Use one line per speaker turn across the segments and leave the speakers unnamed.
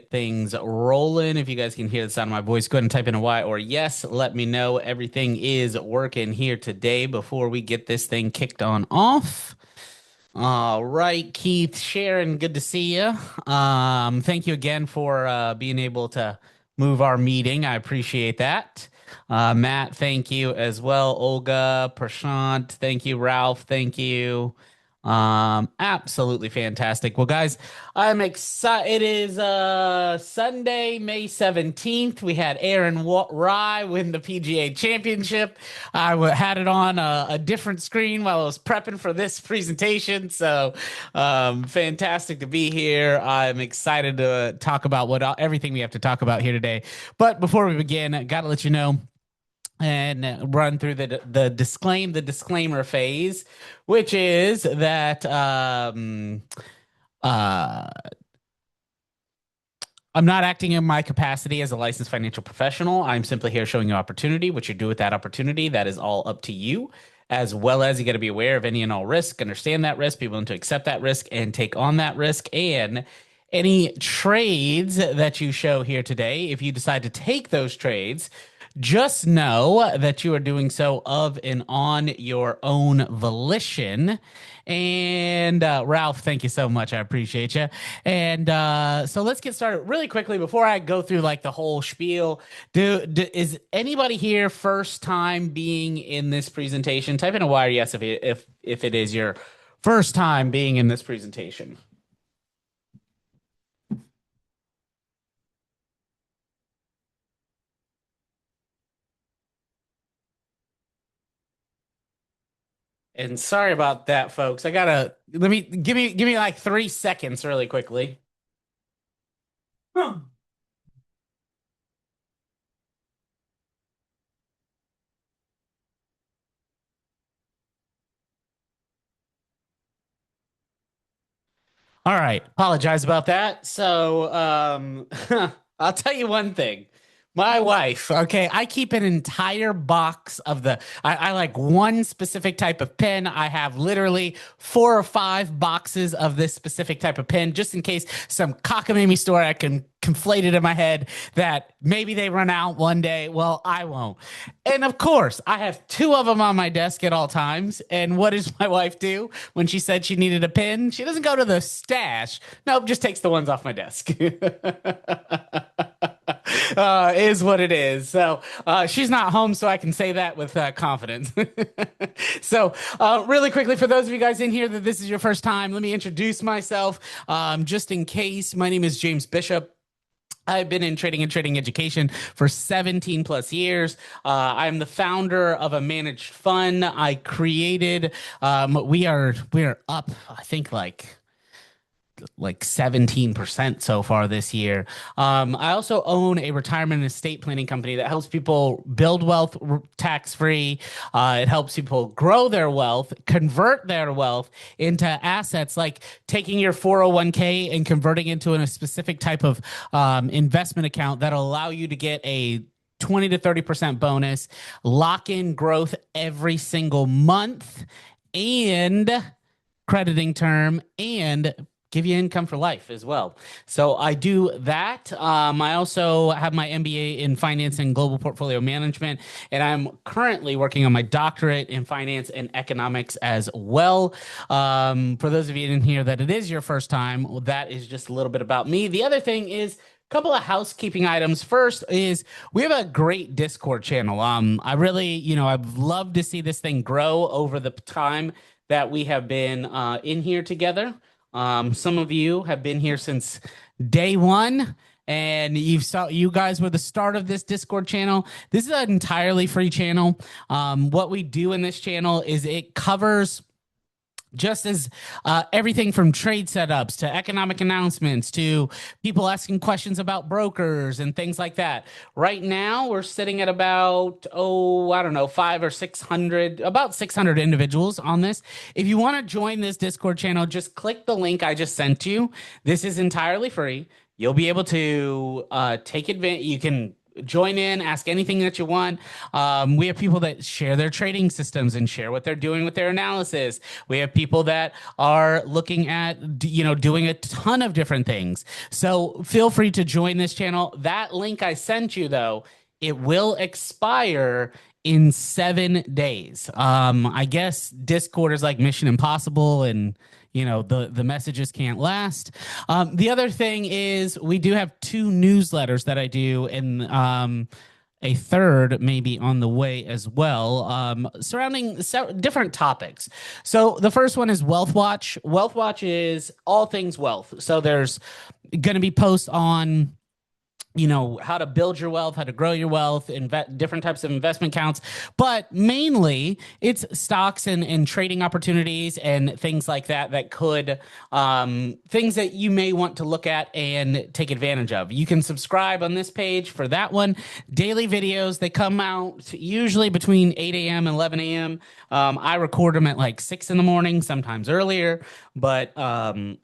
get things rolling. If you guys can hear the sound of my voice, go ahead and type in a Y or yes. Let me know everything is working here today before we get this thing kicked on off. All right, Keith, Sharon, good to see you. Thank you again for being able to move our meeting. I appreciate that. Matt, thank you as well. Olga, Prashant, thank you. Ralph, thank you. Absolutely fantastic. Well, guys, I'm excited. It is Sunday, May 17th. We had Rye win the PGA Championship. Had it on a different screen while I was prepping for this presentation. So, fantastic to be here. I'm excited to talk about everything we have to talk about here today. But before we begin, I got to let you know and run through the disclaimer phase, which is that uh, I'm not acting in my capacity as a licensed financial professional. I'm simply here showing you opportunity. What you do with that opportunity, that is all up to you. As well as you got to be aware of any and all risk, understand that risk, be willing to accept that risk and take on that risk. And any trades that you show here today, if you decide to take those trades, just know that you are doing so of and on your own volition. And Ralph, thank you so much. I appreciate you. And so let's get started really quickly before I go through like the whole spiel. Is anybody here first time being in this presentation? Type in a Y or yes if it is your first time being in this presentation. And sorry about that, folks. I gotta let me give me like 3 seconds really quickly. Huh. All right. Apologize about that. So, I'll tell you one thing. My wife, okay, I keep an entire box of I like one specific type of pen. I have literally 4 or 5 boxes of this specific type of pen, just in case some cockamamie story I can conflate it in my head that maybe they run out one day. Well, I won't. And of course, I have two of them on my desk at all times. And what does my wife do when she said she needed a pen? She doesn't go to the stash. Nope, just takes the ones off my desk. Is what it is. So she's not home, so I can say that with confidence. So, really quickly, for those of you guys in here that this is your first time, let me introduce myself. Just in case, my name is James Bishop. I've been in trading and trading education for 17 plus years. I'm the founder of a managed fund I created. We are up, I think like 17% so far this year. I also own a retirement and estate planning company that helps people build wealth tax free. It helps people grow their wealth, convert their wealth into assets, like taking your 401k and converting into a specific type of investment account that'll allow you to get a 20 to 30% bonus, lock in growth every single month, and crediting term, and give you income for life as well. So I do that. I also have my MBA in finance and global portfolio management, and I'm currently working on my doctorate in finance and economics as well. For those of you in here that it is your first time, well, that is just a little bit about me. The other thing is a couple of housekeeping items. First is we have a great Discord channel. I really, I've loved to see this thing grow over the time that we have been in here together. Some of you have been here since day one, and you guys were the start of this Discord channel. This is an entirely free channel. What we do in this channel is it covers just as everything from trade setups to economic announcements to people asking questions about brokers and things like that. Right now, we're sitting at about, I don't know, 500 or 600, about 600 individuals on this. If you want to join this Discord channel, just click the link I just sent you. This is entirely free. You'll be able to take advantage. You can join in, ask anything that you want. We have people that share their trading systems and share what they're doing with their analysis. We have people that are looking at, doing a ton of different things. So feel free to join this channel. That link I sent you, though, it will expire in 7 days. I guess Discord is like Mission Impossible, and the messages can't last. The other thing is we do have two newsletters that I do, and a third maybe on the way as well, surrounding different topics. So the first one is Wealth Watch. Wealth Watch is all things wealth. So there's going to be posts on how to build your wealth, how to grow your wealth, different types of investment accounts, but mainly it's stocks and trading opportunities and things like that that could things that you may want to look at and take advantage of. You can subscribe on this page for that one. Daily videos, they come out usually between 8 a.m. and 11 a.m. I record them at like 6 in the morning, sometimes earlier, but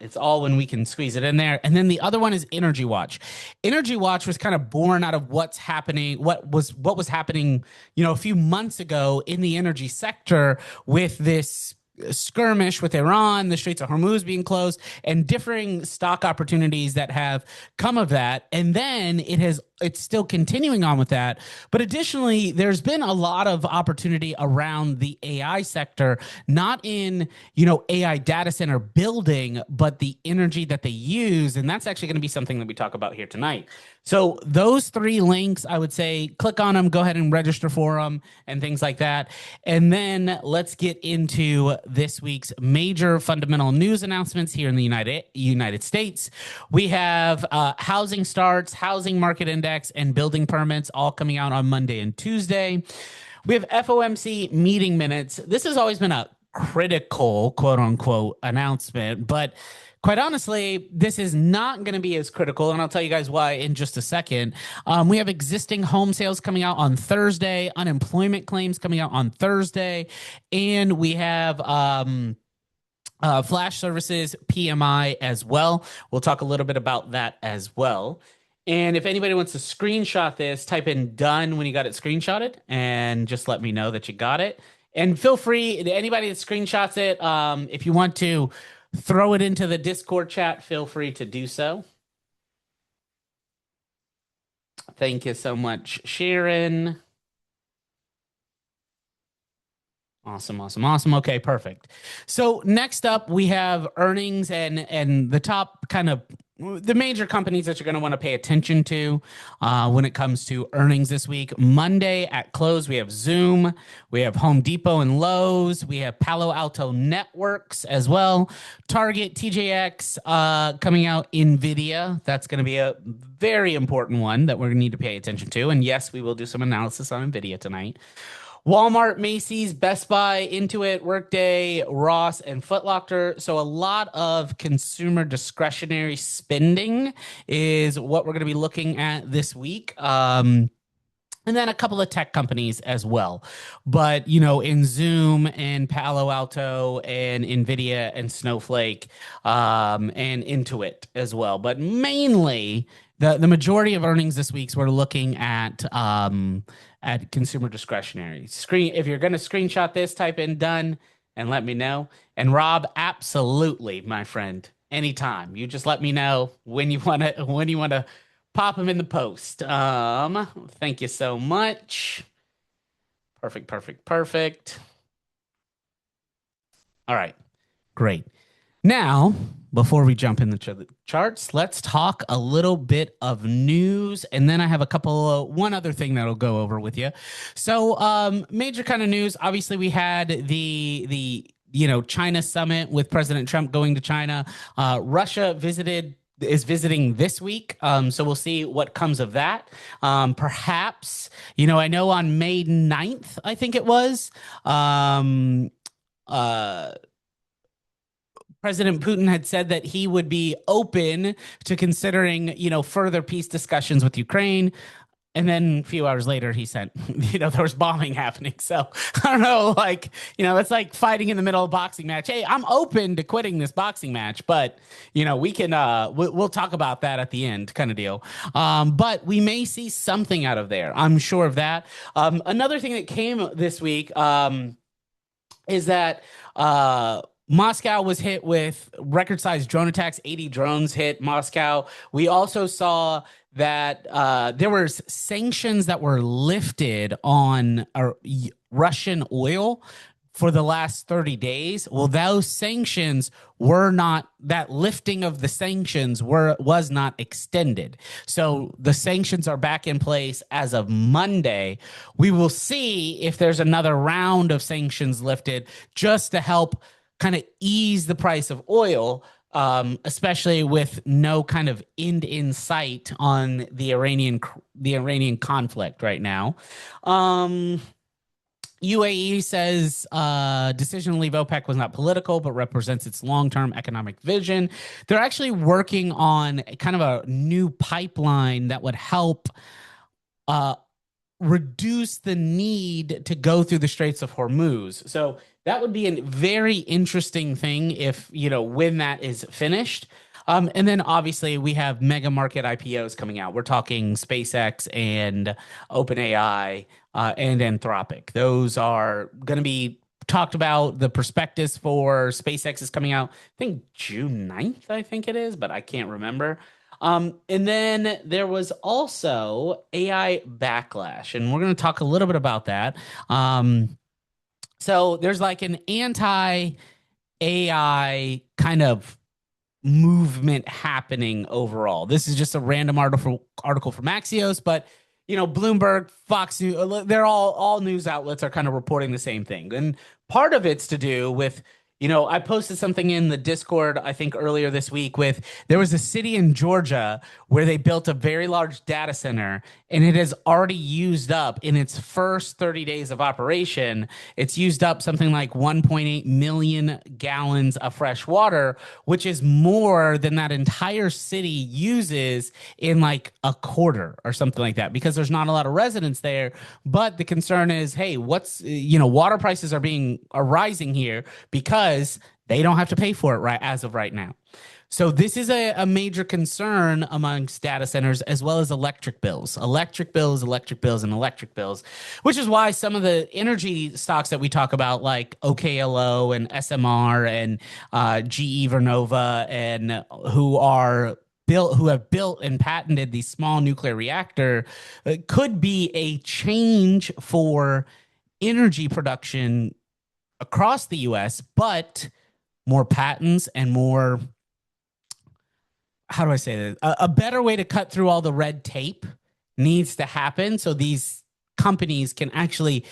it's all when we can squeeze it in there. And then the other one is Energy Watch. Energy Watch was kind of born out of what was happening, a few months ago in the energy sector with this skirmish with Iran, the Straits of Hormuz being closed, and differing stock opportunities that have come of that. And then it's still continuing on with that. But additionally, there's been a lot of opportunity around the AI sector, not in, AI data center building, but the energy that they use. And that's actually going to be something that we talk about here tonight. So those three links, I would say, click on them, go ahead and register for them and things like that. And then let's get into this week's major fundamental news announcements here in the United States. We have housing starts, housing market index, and building permits all coming out on Monday and Tuesday. We have FOMC meeting minutes. This has always been a critical, quote unquote, announcement, but quite honestly, this is not going to be as critical, and I'll tell you guys why in just a second. We have existing home sales coming out on Thursday, unemployment claims coming out on Thursday, and we have flash services PMI as well. We'll talk a little bit about that as well. And if anybody wants to screenshot this, type in done when you got it screenshotted and just let me know that you got it. And feel free, anybody that screenshots it, if you want to throw it into the Discord chat, feel free to do so. Thank you so much, Sharon. Awesome, awesome, awesome. Okay, perfect. So next up, we have earnings and the top kind of the major companies that you're going to want to pay attention to when it comes to earnings this week. Monday at close, we have Zoom, we have Home Depot and Lowe's, we have Palo Alto Networks as well, Target, TJX coming out, NVIDIA. That's going to be a very important one that we're going to need to pay attention to. And yes, we will do some analysis on NVIDIA tonight. Walmart, Macy's, Best Buy, Intuit, Workday, Ross, and Foot Locker. So a lot of consumer discretionary spending is what we're going to be looking at this week. And then a couple of tech companies as well. But, in Zoom and Palo Alto and NVIDIA and Snowflake and Intuit as well. But mainly the majority of earnings this week, we're looking at consumer discretionary. If you're going to screenshot this, type in done and let me know. And Rob, absolutely, my friend, anytime. You just let me know when you want to pop them in the post. Thank you so much. Perfect, perfect, perfect. All right, great. Now, before we jump into the charts, let's talk a little bit of news, and then I have one other thing that'll go over with you. So, major kind of news. Obviously, we had the China summit with President Trump going to China. Russia is visiting this week. So we'll see what comes of that. Perhaps, I know on May 9th, I think it was, President Putin had said that he would be open to considering, further peace discussions with Ukraine. And then a few hours later, he sent, there was bombing happening. So I don't know, like, that's like fighting in the middle of a boxing match. Hey, I'm open to quitting this boxing match, but, we can, we'll talk about that at the end kind of deal. But we may see something out of there. I'm sure of that. Another thing that came this week, is that, Moscow was hit with record-sized drone attacks. 80 drones hit Moscow. We also saw that there was sanctions that were lifted on Russian oil for the last 30 days. Well, those sanctions were not, that lifting of the sanctions was not extended. So the sanctions are back in place as of Monday. We will see if there's another round of sanctions lifted just to help kind of ease the price of oil, especially with no kind of end in sight on the Iranian conflict right now. UAE says decision to leave OPEC was not political, but represents its long-term economic vision. They're actually working on kind of a new pipeline that would help reduce the need to go through the Straits of Hormuz. So that would be a very interesting thing if, when that is finished. And then obviously we have mega market IPOs coming out. We're talking SpaceX and OpenAI and Anthropic. Those are going to be talked about. The prospectus for SpaceX is coming out, I think June 9th, I think it is, but I can't remember. And then there was also AI backlash, and we're going to talk a little bit about that. So there's like an anti-AI kind of movement happening overall. This is just a random article from Axios, but Bloomberg, Fox News, they're all news outlets are kind of reporting the same thing. And part of it's to do with, I posted something in the Discord, I think earlier this week, there was a city in Georgia where they built a very large data center, and it has already used up, in its first 30 days of operation, it's used up something like 1.8 million gallons of fresh water, which is more than that entire city uses in like a quarter or something like that, because there's not a lot of residents there. But the concern is, hey, water prices are rising here because they don't have to pay for it right as of right now. So this is a major concern amongst data centers, as well as electric bills, and electric bills, which is why some of the energy stocks that we talk about, like OKLO and SMR and GE Vernova, and who have built and patented these small nuclear reactor, could be a change for energy production across the US, but more patents and more, how do I say this? A better way to cut through all the red tape needs to happen so these companies can actually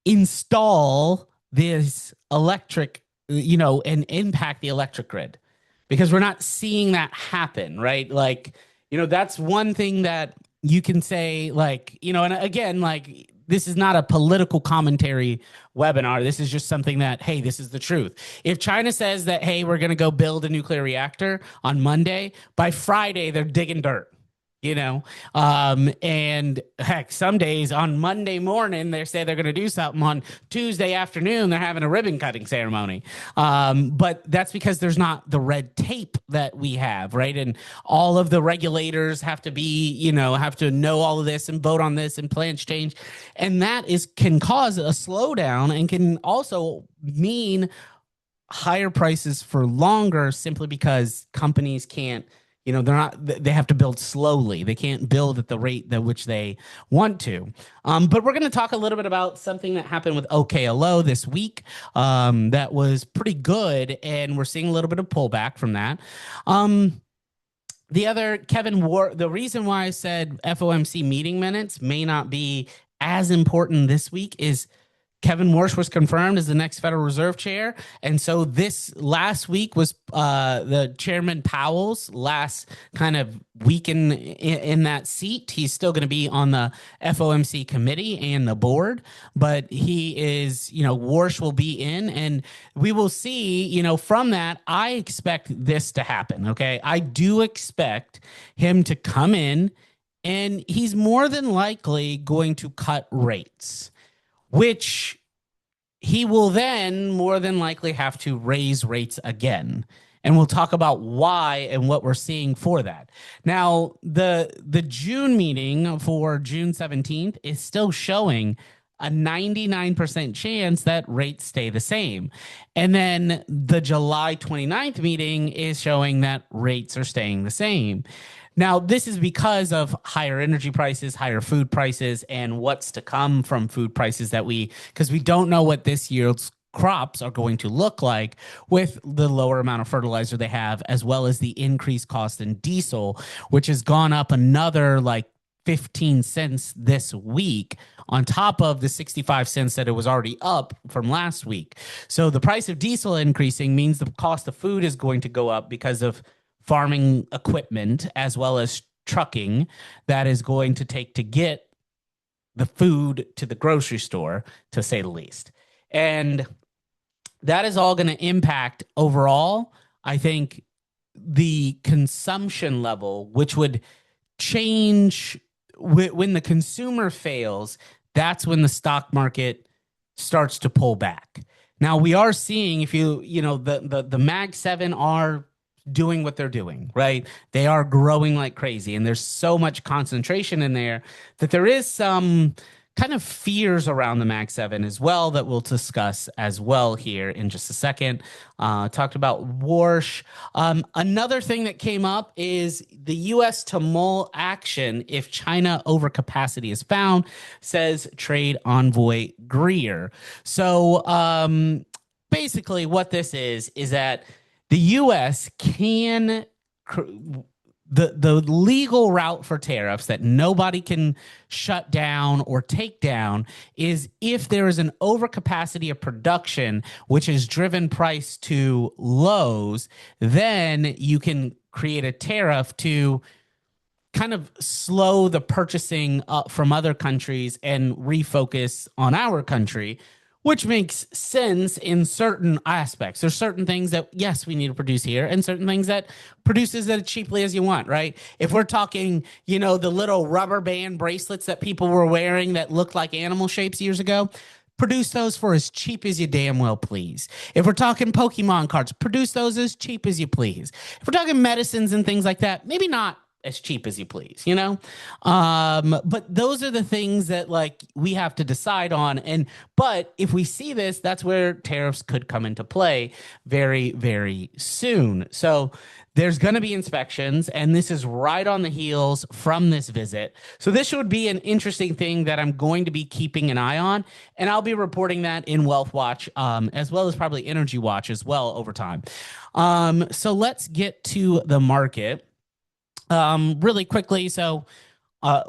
install this electric, and impact the electric grid, because we're not seeing that happen, right? Like, that's one thing that you can say, like, and again, like, this is not a political commentary webinar. This is just something that, hey, this is the truth. If China says that, hey, we're going to go build a nuclear reactor on Monday, by Friday, they're digging dirt. And heck, some days on Monday morning, they say they're going to do something. On Tuesday afternoon, they're having a ribbon cutting ceremony. But that's because there's not the red tape that we have, right? And all of the regulators have to be, have to know all of this and vote on this, and plans change. And that can cause a slowdown, and can also mean higher prices for longer, simply because companies can't, they have to build slowly. They can't build at the rate at which they want to. But we're going to talk a little bit about something that happened with OKLO this week that was pretty good, and we're seeing a little bit of pullback from that. The other, the reason why I said FOMC meeting minutes may not be as important this week is Kevin Warsh was confirmed as the next Federal Reserve chair. And so this last week was the Chairman Powell's last kind of week in that seat. He's still going to be on the FOMC committee and the board, but he is, Warsh will be in, and we will see, from that, I expect this to happen. Okay. I do expect him to come in and he's more than likely going to cut rates, which he will then more than likely have to raise rates again. And we'll talk about why and what we're seeing for that. Now, the June meeting for June 17th is still showing a 99% chance that rates stay the same. And then the July 29th meeting is showing that rates are staying the same. Now, this is because of higher energy prices, higher food prices, and what's to come from food prices because we don't know what this year's crops are going to look like with the lower amount of fertilizer they have, as well as the increased cost in diesel, which has gone up another like 15 cents this week on top of the 65 cents that it was already up from last week. So the price of diesel increasing means the cost of food is going to go up because of farming equipment as well as trucking that is going to take to get the food to the grocery store, to say the least. And that is all going to impact overall, I think, the consumption level, which would change when the consumer fails. That's when the stock market starts to pull back. Now we are seeing, if the Mag 7 are doing what they're doing, right? They are growing like crazy, and there's so much concentration in there that there is some kind of fears around the Mag 7 as well that we'll discuss as well here in just a second. Talked about Warsh. Another thing that came up is the U.S. to mull action if China overcapacity is found, says trade envoy Greer. So basically what this is that the U.S. can the legal route for tariffs that nobody can shut down or take down is if there is an overcapacity of production, which has driven price to lows, then you can create a tariff to kind of slow the purchasing up from other countries and refocus on our country, which makes sense in certain aspects. There's certain things that, yes, we need to produce here, and certain things that produces as cheaply as you want, right? If we're talking, the little rubber band bracelets that people were wearing that looked like animal shapes years ago, produce those for as cheap as you damn well please. If we're talking Pokemon cards, produce those as cheap as you please. If we're talking medicines and things like that, maybe not as cheap as you please. But those are the things that like we have to decide on. But if we see this, that's where tariffs could come into play very, very soon. So there's going to be inspections, and this is right on the heels from this visit. So this should be an interesting thing that I'm going to be keeping an eye on, and I'll be reporting that in Wealth Watch, as well as probably Energy Watch as well over time. So let's get to the market really quickly. So,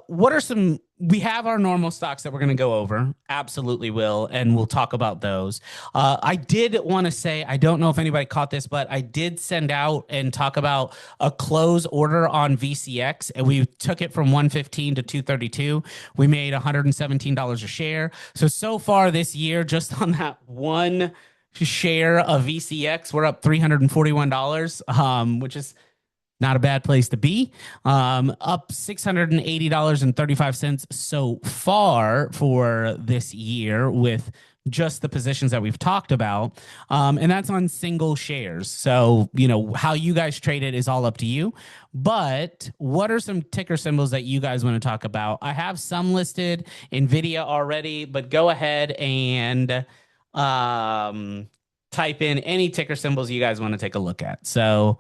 what are some? We have our normal stocks that we're going to go over. Absolutely will, and we'll talk about those. I did want to say, I don't know if anybody caught this, but I did send out and talk about a close order on VCX, and we took it from 115 to 232. We made $117 a share. So far this year, just on that one share of VCX, we're up $341, which is not a bad place to be. Up $680.35 so far for this year with just the positions that we've talked about. And that's on single shares. So, how you guys trade it is all up to you. But what are some ticker symbols that you guys want to talk about? I have some listed, NVIDIA already, but go ahead and type in any ticker symbols you guys want to take a look at. So,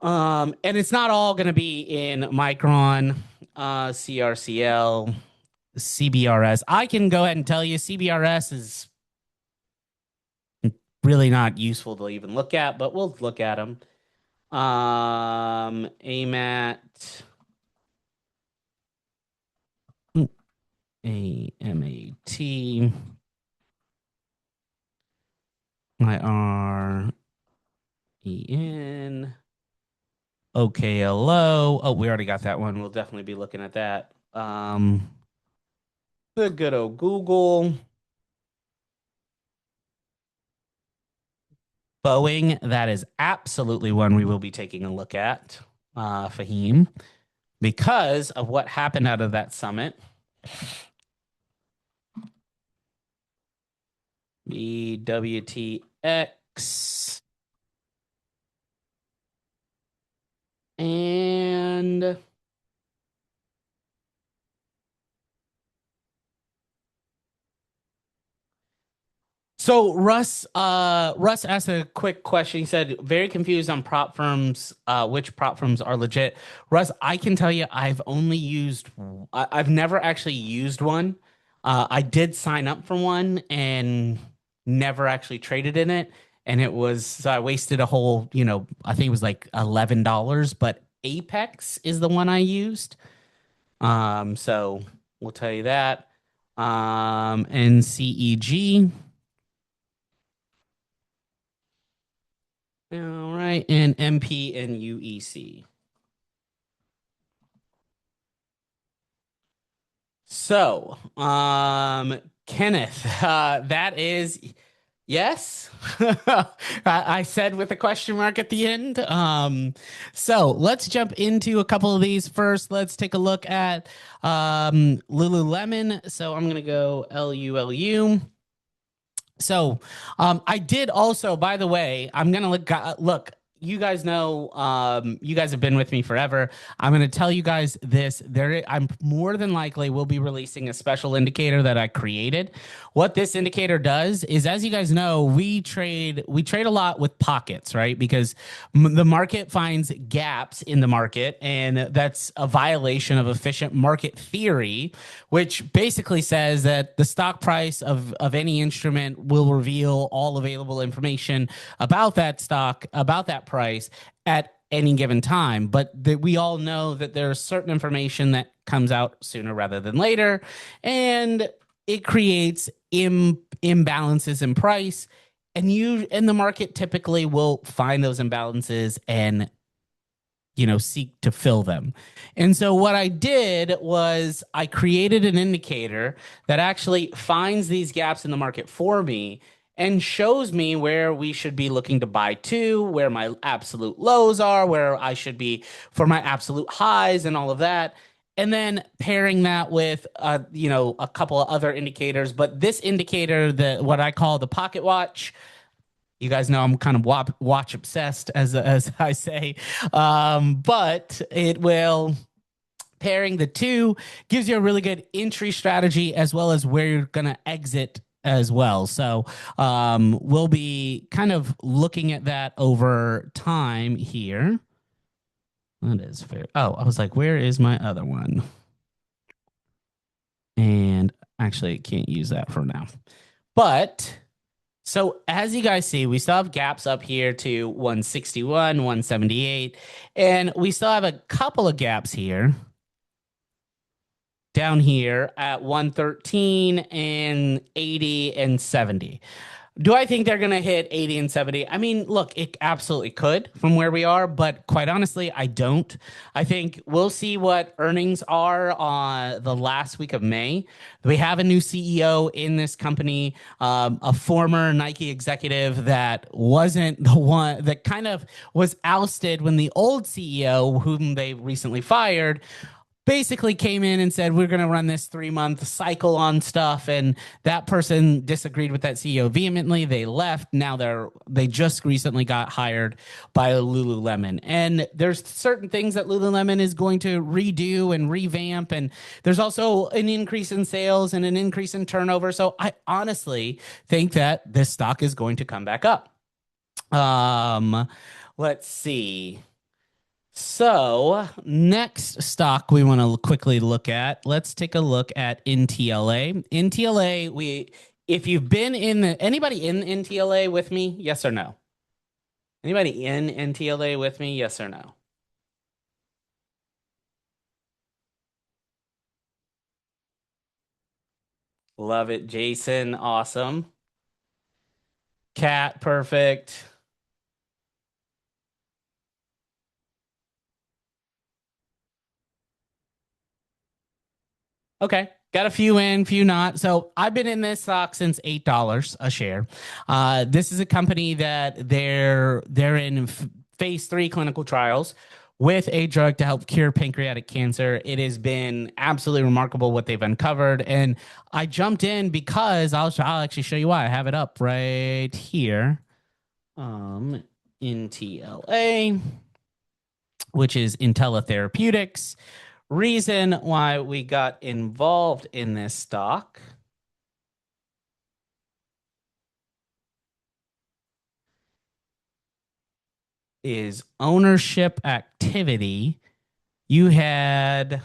and it's not all going to be in Micron, CRCL, CBRS. I can go ahead and tell you CBRS is really not useful to even look at, but we'll look at them. AMAT, AMAT, IREN. OKLO. Oh, we already got that one. We'll definitely be looking at that. The good old Google. Boeing, that is absolutely one we will be taking a look at. Fahim. because of what happened out of that summit. BWTX. And so Russ asked a quick question. He said, very confused on prop firms, which prop firms are legit. Russ, I can tell you I've never actually used one. I did sign up for one and never actually traded in it. And so I wasted a whole, I think it was like $11, but Apex is the one I used. So we'll tell you that. NCEG. All right, and MP and UEC. So, Kenneth, that is yes. I said with a question mark at the end. So let's jump into a couple of these first. Let's take a look at Lululemon. So I'm gonna go LULU. So, I did also, by the way, I'm gonna look. You guys know, you guys have been with me forever. I'm gonna tell you guys this. I'm more than likely will be releasing a special indicator that I created. What this indicator does is, as you guys know, we trade a lot with pockets, right? Because the market finds gaps in the market, and that's a violation of efficient market theory, which basically says that the stock price of any instrument will reveal all available information about that stock, about that price at any given time. But we all know that there's certain information that comes out sooner rather than later, and it creates imbalances in price. And the market typically will find those imbalances and seek to fill them. And so what I did was I created an indicator that actually finds these gaps in the market for me and shows me where we should be looking to buy to, where my absolute lows are, where I should be for my absolute highs and all of that. And then pairing that with a couple of other indicators, but this indicator, the what I call the pocket watch, you guys know I'm kind of watch obsessed, as I say, but it will pairing the two gives you a really good entry strategy as well as where you're gonna exit as well. So we'll be kind of looking at that over time here. That is fair. Oh, I was like, where is my other one? And actually, can't use that for now. But so as you guys see, we still have gaps up here to 161, 178, and we still have a couple of gaps here down here at 113 and 80 and 70. Do I think they're going to hit 80 and 70? I mean, look, it absolutely could from where we are, but quite honestly, I don't. I think we'll see what earnings are on the last week of May. We have a new CEO in this company, a former Nike executive that wasn't the one that kind of was ousted when the old CEO, whom they recently fired, basically came in and said, we're going to run this 3-month cycle on stuff. And that person disagreed with that CEO vehemently. They left. Now they just recently got hired by Lululemon. And there's certain things that Lululemon is going to redo and revamp. And there's also an increase in sales and an increase in turnover. So I honestly think that this stock is going to come back up. Let's see. So, next stock we want to quickly look at. Let's take a look at NTLA. NTLA, if you've been anybody in NTLA with me? Yes or no? Anybody in NTLA with me? Yes or no? Love it. Jason, awesome. Cat, perfect. Okay. Got a few in, few not. So I've been in this stock since $8 a share. This is a company that they're in phase 3 clinical trials with a drug to help cure pancreatic cancer. It has been absolutely remarkable what they've uncovered. And I jumped in because I'll actually show you why. I have it up right here. NTLA, which is Intella Therapeutics. Reason why we got involved in this stock is ownership activity. You had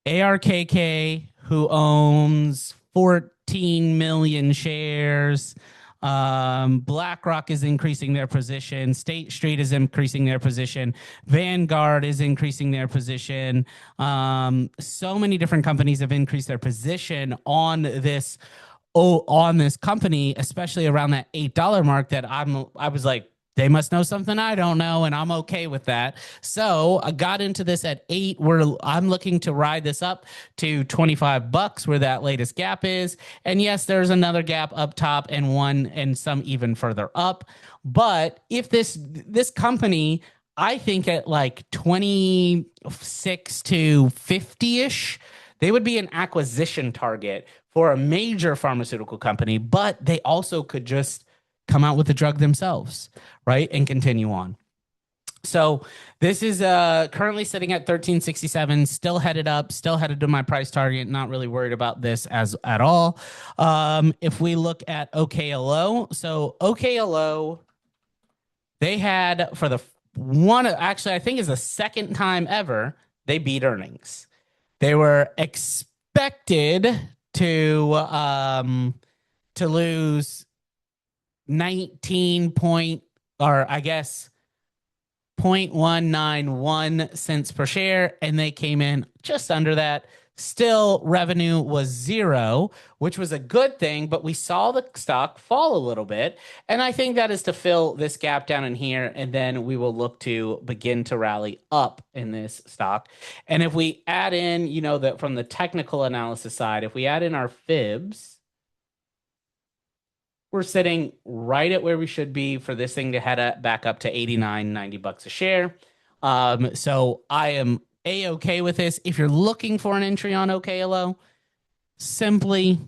ARKK, who owns 14 million shares. BlackRock is increasing their position. State Street is increasing their position. Vanguard is increasing their position. So many different companies have increased their position on this company, especially around that $8 mark. I was like, they must know something I don't know, and I'm okay with that. So I got into this at 8. I'm looking to ride this up to $25, where that latest gap is. And yes, there's another gap up top and one and some even further up. But if this company, I think at like 26 to 50-ish, they would be an acquisition target for a major pharmaceutical company, but they also could just come out with the drug themselves, right? And continue on. So this is currently sitting at 1367, still headed up, still headed to my price target. Not really worried about this at all. If we look at OKLO, so OKLO, they had for the one, actually, I think is the second time ever they beat earnings. They were expected to lose 19 point, or I guess 0.191 cents per share, and they came in just under that. Still, revenue was zero, which was a good thing, but we saw the stock fall a little bit. And I think that is to fill this gap down in here, and then we will look to begin to rally up in this stock. And if we add in, that from the technical analysis side, if we add in our fibs, we're sitting right at where we should be for this thing to head back up to 89, $90 a share. So I am A-okay with this. If you're looking for an entry on OKLO, simply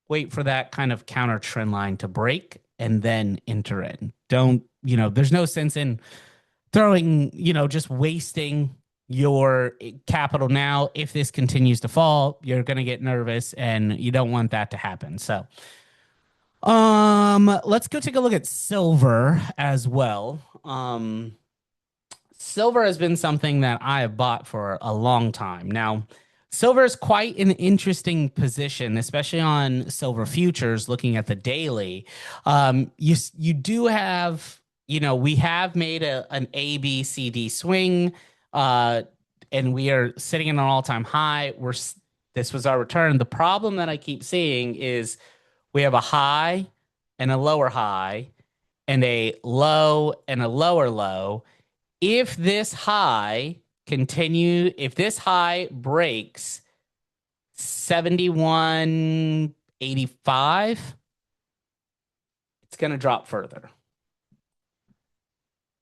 wait for that kind of counter trend line to break and then enter in. There's no sense in throwing, just wasting your capital now. If this continues to fall, you're going to get nervous, and you don't want that to happen. So let's go take a look at silver as well. Silver has been something that I have bought for a long time. Now, silver is quite an interesting position, especially on silver futures, looking at the daily. You do have, we have made an A, B, C, D swing, and we are sitting at an all-time high. This was our return. The problem that I keep seeing is we have a high and a lower high and a low and a lower low. If this high breaks 71.85, it's going to drop further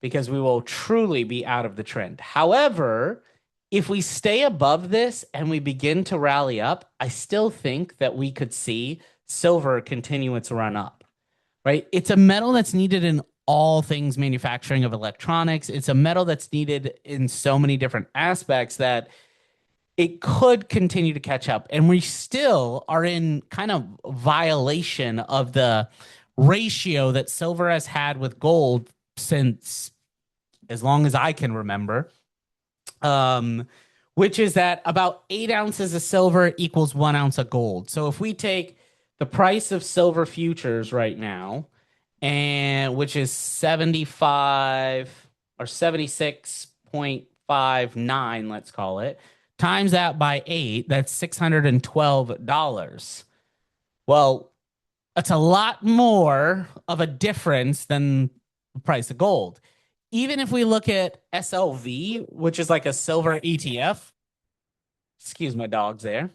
because we will truly be out of the trend. However, if we stay above this and we begin to rally up, I still think that we could see silver continue its run up, right? It's a metal that's needed in all things manufacturing of electronics. It's a metal that's needed in so many different aspects that it could continue to catch up. And we still are in kind of violation of the ratio that silver has had with gold since as long as I can remember, which is that about 8 ounces of silver equals 1 ounce of gold. So if we take the price of silver futures right now, and which is 75 or 76.59, let's call it, times that by 8, that's $612. Well, that's a lot more of a difference than the price of gold. Even if we look at SLV, which is like a silver ETF, excuse my dogs there.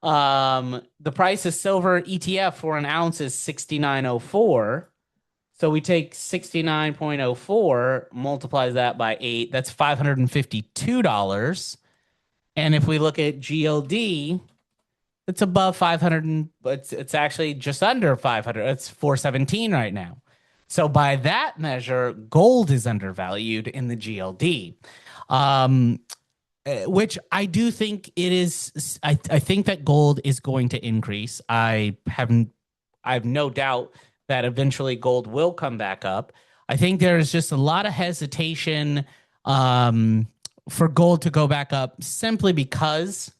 The price of silver ETF for an ounce is 69.04. So we take 69.04, multiplies that by 8, that's $552. And if we look at GLD, it's above 500, but it's actually just under 500. It's 417 right now. So by that measure, gold is undervalued in the GLD. Um, which I do think it is. I think that gold is going to increase. I have no doubt that eventually gold will come back up. I think there's just a lot of hesitation um, for gold to go back up simply because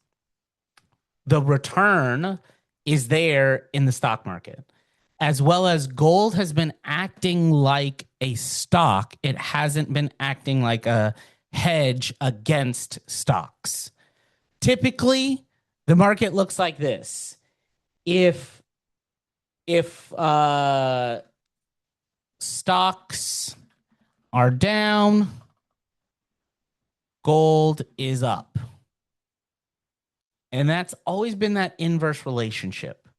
the return is there in the stock market, as well as gold has been acting like a stock. It hasn't been acting like a hedge against stocks. Typically, the market looks like this. If if stocks are down, gold is up. And that's always been that inverse relationship.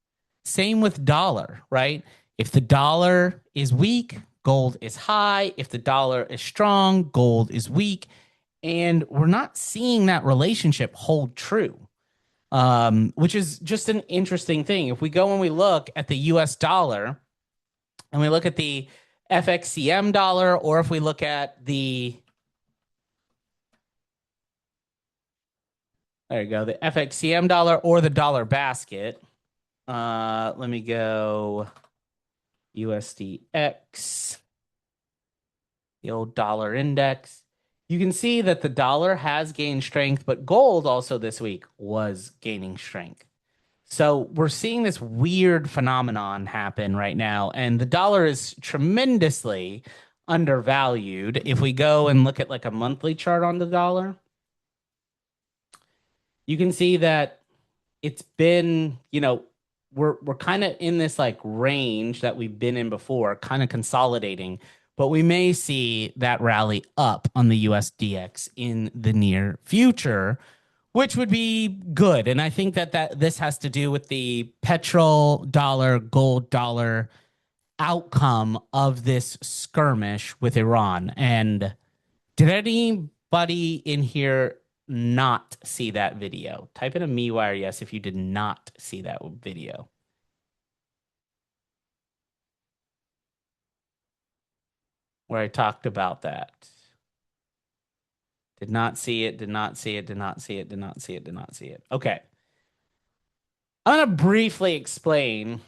Same with dollar, right? If the dollar is weak, gold is high. If the dollar is strong, gold is weak. And we're not seeing that relationship hold true, which is just an interesting thing. If we go and we look at the US dollar and we look at the FXCM dollar, or if we look at there you go, the FXCM dollar or the dollar basket. Let me go USDX, the old dollar index. You can see that the dollar has gained strength, but gold also this week was gaining strength. So we're seeing this weird phenomenon happen right now, and the dollar is tremendously undervalued. If we go and look at like a monthly chart on the dollar, you can see that it's been, we're kind of in this like range that we've been in before, kind of consolidating, but we may see that rally up on the USDX in the near future, which would be good. And I think that this has to do with the petrol dollar, gold dollar outcome of this skirmish with Iran. And did anybody in here not see that video? Type in a MeWire yes if you did not see that video. Where I talked about that. Did not see it, did not see it, did not see it, did not see it, did not see it. Okay. I'm going to briefly explain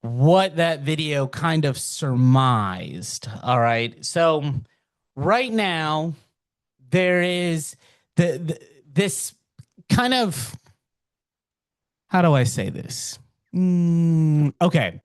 what that video kind of surmised. All right. So right now there is this kind of, how do I say this? Okay.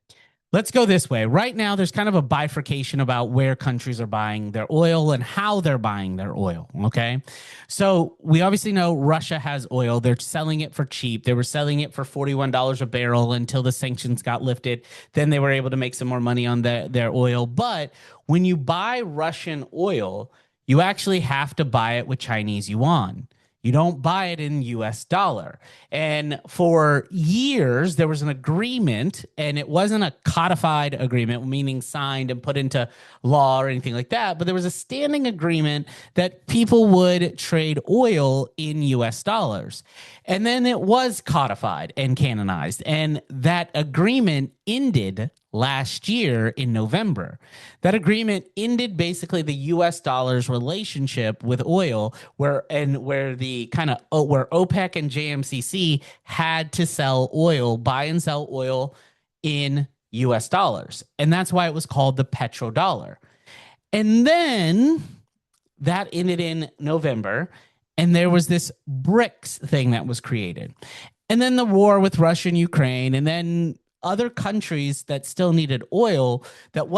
Let's go this way. Right now, there's kind of a bifurcation about where countries are buying their oil and how they're buying their oil. Okay. So we obviously know Russia has oil. They're selling it for cheap. They were selling it for $41 a barrel until the sanctions got lifted. Then they were able to make some more money on their oil. But when you buy Russian oil, you actually have to buy it with Chinese yuan. You don't buy it in US dollar. And for years, there was an agreement, and it wasn't a codified agreement, meaning signed and put into law or anything like that, but there was a standing agreement that people would trade oil in US dollars. And then it was codified and canonized. And that agreement ended last year in November. That agreement ended basically the US dollar's relationship with oil, where the kind of where OPEC and JMCC had to sell oil, buy and sell oil in US dollars. And that's why it was called the petrodollar. And then that ended in November, and there was this BRICS thing that was created. And then the war with Russia and Ukraine, and then other countries that still needed oil that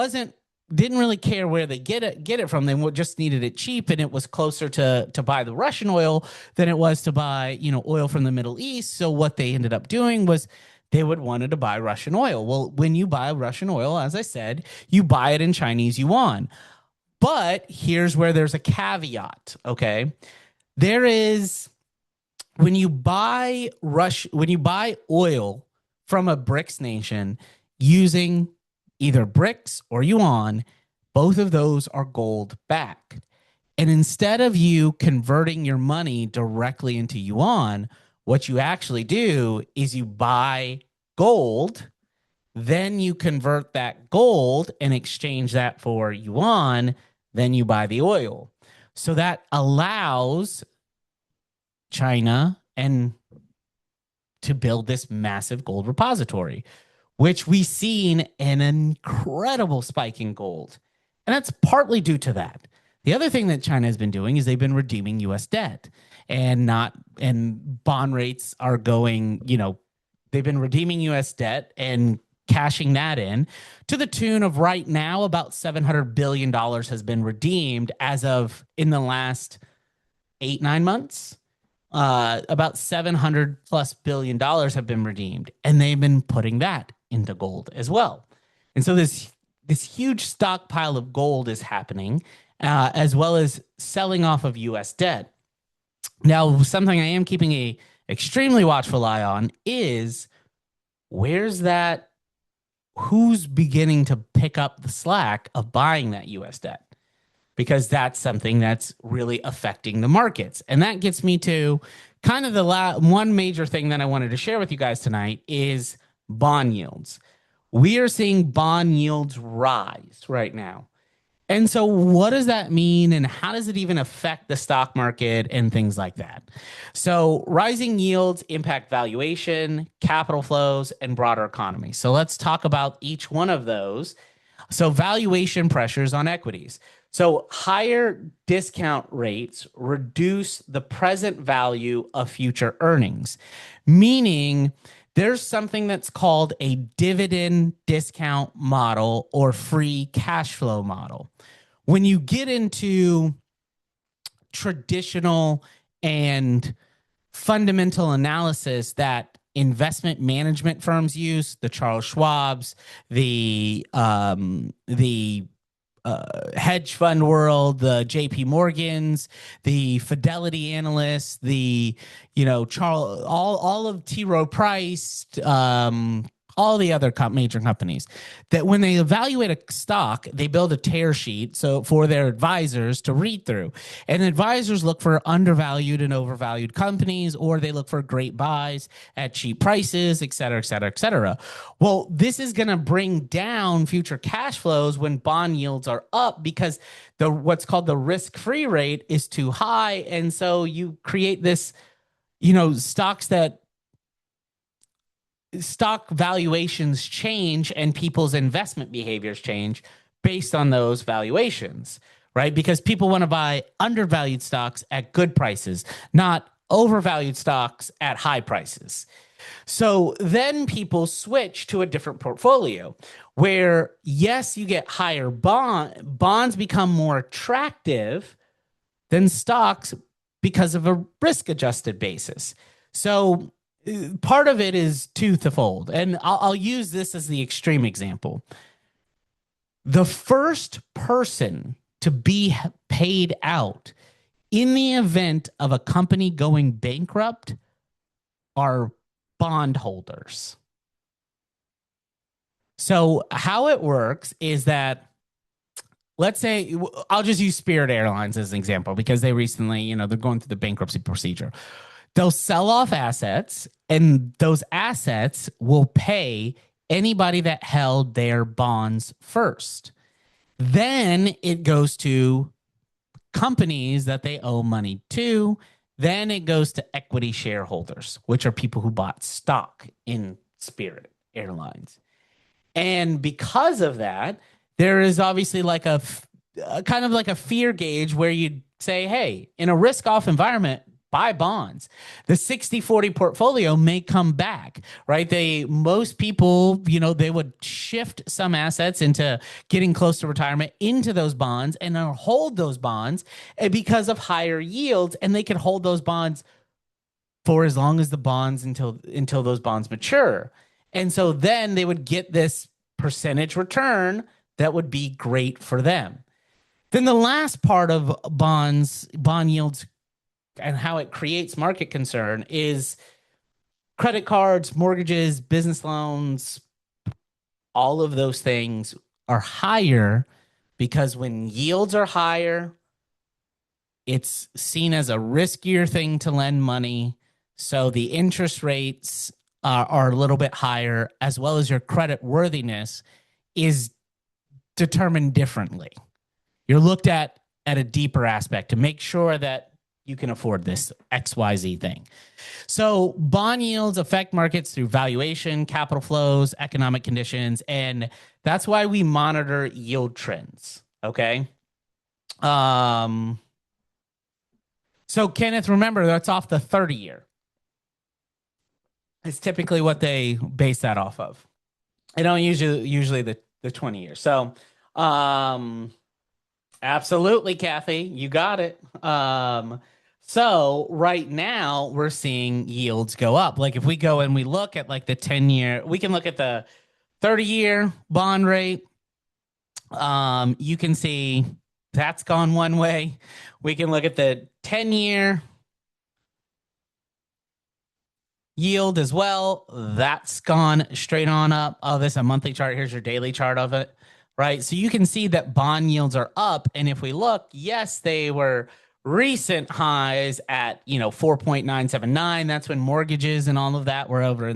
didn't really care where they get it from. They just needed it cheap, and it was closer to buy the Russian oil than it was to buy, oil from the Middle East. So what they ended up doing was they wanted to buy Russian oil. Well, when you buy Russian oil, as I said, you buy it in Chinese yuan. But here's where there's a caveat, okay? There is, when you buy oil from a BRICS nation using either bricks or yuan, both of those are gold backed. And instead of you converting your money directly into yuan, what you actually do is you buy gold, then you convert that gold and exchange that for yuan, then you buy the oil. So that allows China and to build this massive gold repository, which we've seen an incredible spike in gold. And that's partly due to that. The other thing that China has been doing is they've been redeeming US debt and bond rates are going, they've been redeeming US debt and cashing that in to the tune of right now about $700 billion has been redeemed as of in the last 8-9 months. About $700+ billion have been redeemed, and they've been putting that into gold as well. And so this huge stockpile of gold is happening, as well as selling off of U.S. debt. Now, something I am keeping a extremely watchful eye on is who's beginning to pick up the slack of buying that U.S. debt, because that's something that's really affecting the markets. And that gets me to kind of the one major thing that I wanted to share with you guys tonight is bond yields. We are seeing bond yields rise right now. And so what does that mean, and how does it even affect the stock market and things like that? So rising yields impact valuation, capital flows, and broader economy. So let's talk about each one of those. So valuation pressures on equities. So higher discount rates reduce the present value of future earnings, meaning there's something that's called a dividend discount model or free cash flow model. When you get into traditional and fundamental analysis that investment management firms use, the Charles Schwabs, the hedge fund world, the JP Morgans, the Fidelity analysts, the Charles, all of T. Rowe Price, all the other major companies, that when they evaluate a stock, they build a tear sheet for their advisors to read through. And advisors look for undervalued and overvalued companies, or they look for great buys at cheap prices, et cetera, et cetera, et cetera. Well, this is going to bring down future cash flows when bond yields are up, because what's called the risk-free rate is too high. And so you create this, stock valuations change and people's investment behaviors change based on those valuations, right? Because people want to buy undervalued stocks at good prices, not overvalued stocks at high prices. So then people switch to a different portfolio where, yes, you get higher bonds become more attractive than stocks because of a risk-adjusted basis. So part of it is twofold, and I'll use this as the extreme example. The first person to be paid out in the event of a company going bankrupt are bondholders. So how it works is that, let's say, I'll just use Spirit Airlines as an example, because they recently, they're going through the bankruptcy procedure. They'll sell off assets, and those assets will pay anybody that held their bonds first. Then it goes to companies that they owe money to. Then it goes to equity shareholders, which are people who bought stock in Spirit Airlines. And because of that, there is obviously like a kind of like a fear gauge where you say, hey, in a risk-off environment, buy bonds. The 60-40 portfolio may come back, right? Most people, they would shift some assets into getting close to retirement into those bonds and then hold those bonds because of higher yields, and they can hold those bonds for as long as the bonds until those bonds mature. And so then they would get this percentage return that would be great for them. Then the last part of bond yields and how it creates market concern is credit cards, mortgages, business loans, all of those things are higher because when yields are higher, it's seen as a riskier thing to lend money. So the interest rates are a little bit higher, as well as your credit worthiness is determined differently. You're looked at a deeper aspect to make sure that you can afford this XYZ thing. So bond yields affect markets through valuation, capital flows, economic conditions, and that's why we monitor yield trends. Okay. So Kenneth, remember that's off the 30-year. It's typically what they base that off of. They don't usually the 20 years. So absolutely, Kathy, you got it. So right now we're seeing yields go up. Like if we go and we look at like the 10-year, we can look at the 30-year bond rate. You can see that's gone one way. We can look at the 10-year yield as well. That's gone straight on up. Oh, this is a monthly chart. Here's your daily chart of it, right? So you can see that bond yields are up. And if we look, yes, they were recent highs at 4.979. That's when mortgages and all of that were over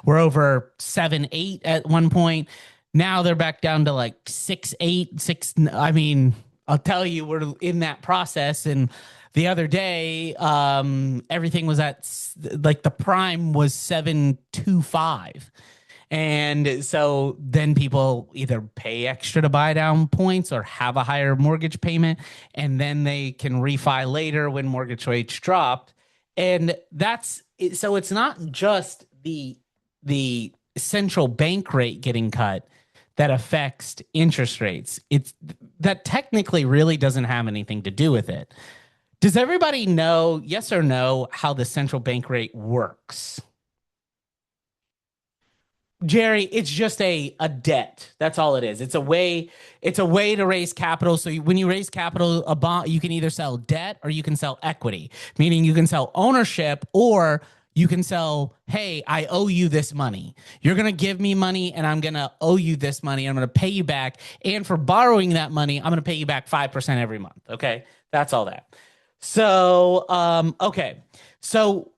we're over 7.8 at one point. Now they're back down to like 6.8, 6. I mean, I'll tell you, we're in that process. And the other day, everything was at like the prime was 7.25. And so then people either pay extra to buy down points or have a higher mortgage payment, and then they can refi later when mortgage rates drop. And that's so it's not just the central bank rate getting cut that affects interest rates. It's that technically really doesn't have anything to do with it. Does everybody know, yes or no, how the central bank rate works? Jerry, it's just a debt. That's all it is. It's a way to raise capital. So when you raise capital, a bond, you can either sell debt or you can sell equity, meaning you can sell ownership or you can sell, hey, I owe you this money. You're going to give me money and I'm going to owe you this money. I'm going to pay you back. And for borrowing that money, I'm going to pay you back 5% every month. Okay. That's all that. So, okay. So,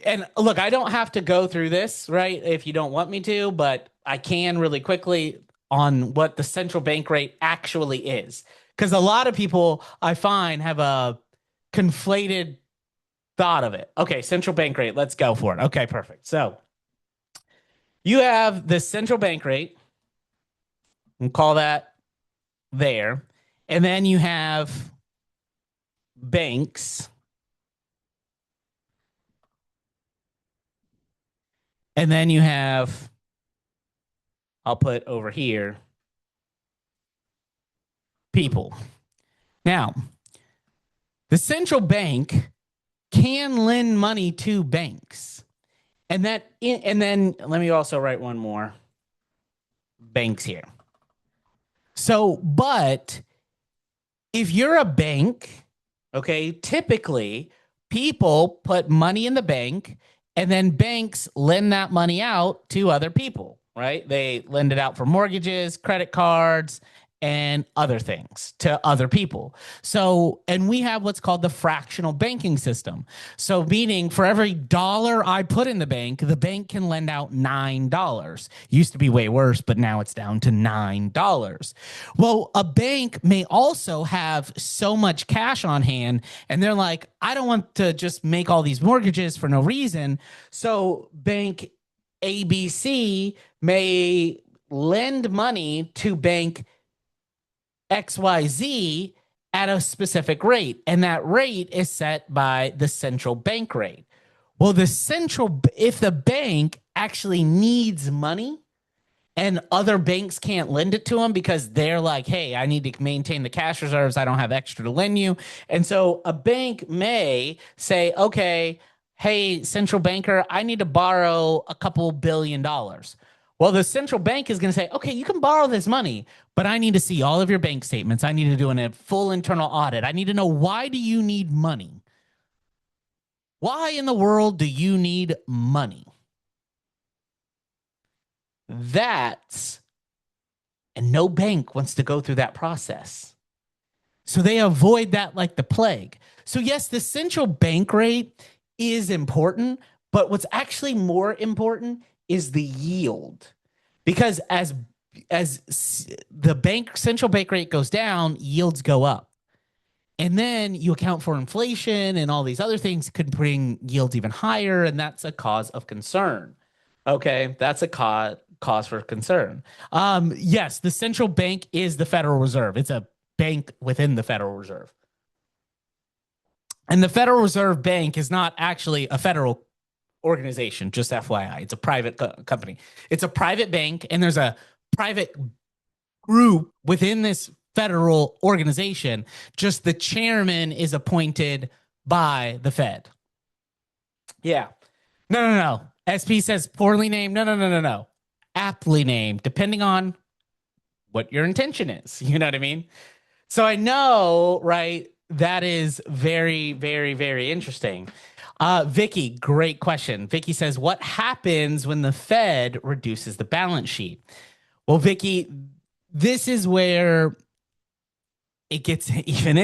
and look, I don't have to go through this, right? If you don't want me to, but I can really quickly on what the central bank rate actually is. Because a lot of people I find have a conflated thought of it. Okay, central bank rate, let's go for it. Okay, perfect. So you have the central bank rate, and call that there. And then you have banks. And then you have, I'll put over here, people. Now, the central bank can lend money to banks. And then let me also write one more. Banks here. So, but if you're a bank, okay, typically people put money in the bank and then banks lend that money out to other people, right? They lend it out for mortgages, credit cards, and other things to other people. So, and we have what's called the fractional banking system. So, meaning for every dollar I put in the bank can lend out $9. Used to be way worse, but now it's down to $9. Well, a bank may also have so much cash on hand, and they're like, I don't want to just make all these mortgages for no reason. So, bank ABC may lend money to bank XYZ at a specific rate, and that rate is set by the central bank rate. Well, if the bank actually needs money and other banks can't lend it to them because they're like, hey, I need to maintain the cash reserves, I don't have extra to lend you. And so a bank may say, okay, hey, central banker, I need to borrow a couple $1 billion. Well, the central bank is going to say, okay, you can borrow this money, but I need to see all of your bank statements. I need to do a full internal audit. I need to know, why do you need money? Why in the world do you need money? That's and no bank wants to go through that process. So they avoid that like the plague. So, yes, the central bank rate is important, but what's actually more important is the yield. Because as the bank central bank rate goes down, yields go up. And then you account for inflation and all these other things could bring yields even higher. And that's a cause of concern. Okay. That's a cause for concern. Yes, the central bank is the Federal Reserve. It's a bank within the Federal Reserve. And the Federal Reserve Bank is not actually a federal organization, just FYI. It's a private company. It's a private bank, and there's a private group within this federal organization. Just the chairman is appointed by the Fed. Yeah. No. SP says poorly named. No. Aptly named, depending on what your intention is. You know what I mean? So I know, right? That is very, very, very interesting. Vicky, great question. Vicky says, what happens when the Fed reduces the balance sheet? Well, Vicky, this is where it gets even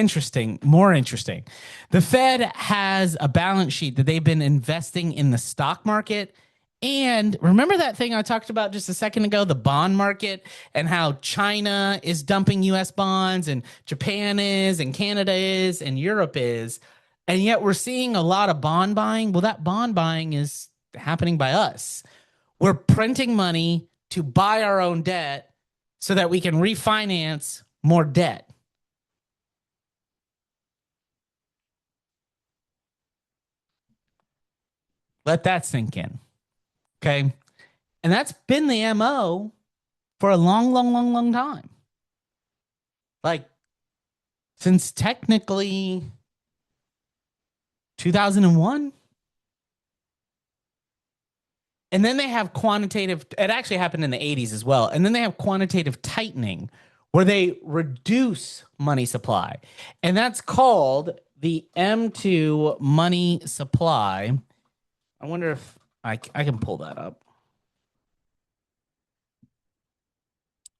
more interesting. The Fed has a balance sheet that they've been investing in the stock market. And remember that thing I talked about just a second ago, the bond market, and how China is dumping US bonds, and Japan is, and Canada is, and Europe is. And yet we're seeing a lot of bond buying. Well, that bond buying is happening by us. We're printing money to buy our own debt so that we can refinance more debt. Let that sink in. Okay. And that's been the MO for a long time. Like, since technically 2001. And then they have quantitative, it actually happened in the 80s as well. And then they have quantitative tightening where they reduce money supply. And that's called the M2 money supply. I wonder if I can pull that up.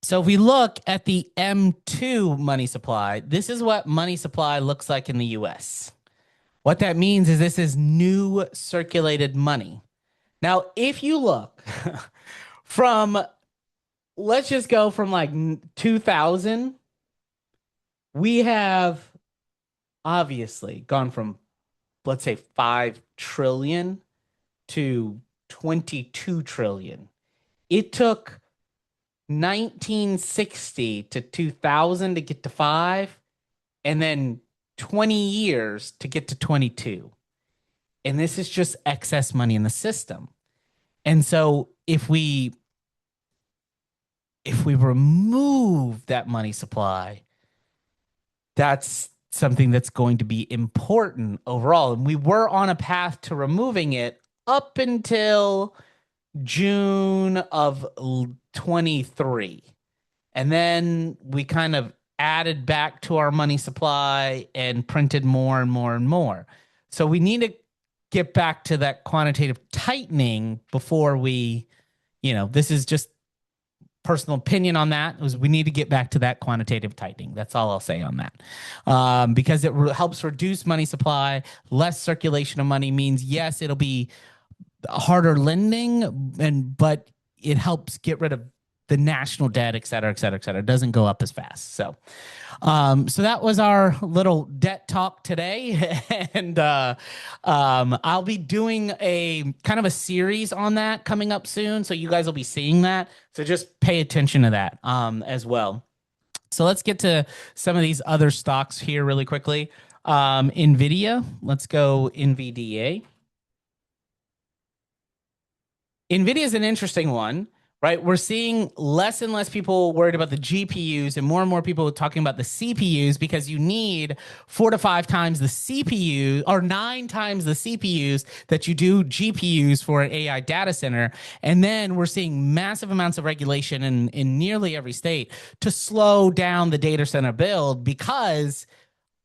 So if we look at the M2 money supply, this is what money supply looks like in the US. What that means is this is new circulated money. Now, if you look from, let's just go from like 2000, we have obviously gone from, let's say, 5 trillion to 22 trillion. It took 1960 to 2000 to get to 5, and then 20 years to get to 22. And this is just excess money in the system. And so if we remove that money supply, that's something that's going to be important overall. And we were on a path to removing it up until June of 23. And then we kind of added back to our money supply and printed more and more and more. So we need to get back to that quantitative tightening before we, this is just personal opinion on that, is we need to get back to that quantitative tightening. That's all I'll say on that. Because it helps reduce money supply. Less circulation of money means, yes, it'll be harder lending, but it helps get rid of the national debt, et cetera, et cetera, et cetera. It doesn't go up as fast. So that was our little debt talk today. And I'll be doing a kind of a series on that coming up soon. So you guys will be seeing that. So just pay attention to that as well. So let's get to some of these other stocks here really quickly. NVIDIA, let's go NVDA. NVIDIA is an interesting one, right? We're seeing less and less people worried about the GPUs and more people talking about the CPUs, because you need 4 to 5 times the CPU or 9 times the CPUs that you do GPUs for an AI data center. And then we're seeing massive amounts of regulation in nearly every state to slow down the data center build because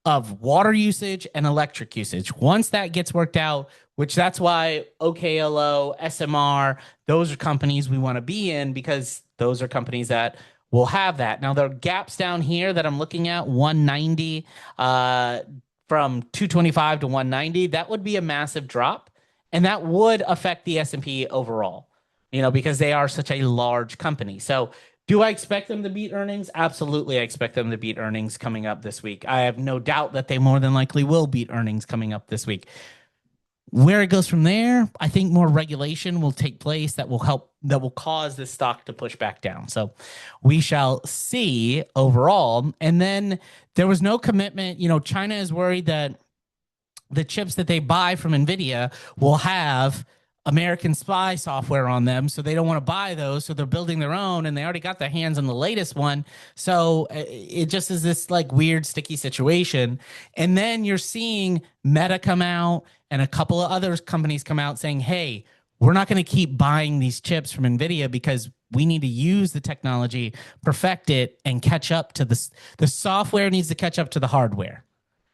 of water usage and electric usage. Once that gets worked out, which that's why OKLO, SMR, those are companies we want to be in because those are companies that will have that. Now, there are gaps down here that I'm looking at 190 from 225 to 190. That would be a massive drop, and that would affect the S&P overall, because they are such a large company. So do I expect them to beat earnings? Absolutely, I expect them to beat earnings coming up this week. I have no doubt that they more than likely will beat earnings coming up this week. Where it goes from there, I think more regulation will take place that will cause this stock to push back down. So we shall see overall. And then there was no commitment. China is worried that the chips that they buy from NVIDIA will have American spy software on them. So they don't want to buy those. So they're building their own, and they already got their hands on the latest one. So it just is this like weird, sticky situation. And then you're seeing Meta come out and a couple of other companies come out saying, hey, we're not going to keep buying these chips from NVIDIA because we need to use the technology, perfect it, and catch up to the software needs to catch up to the hardware,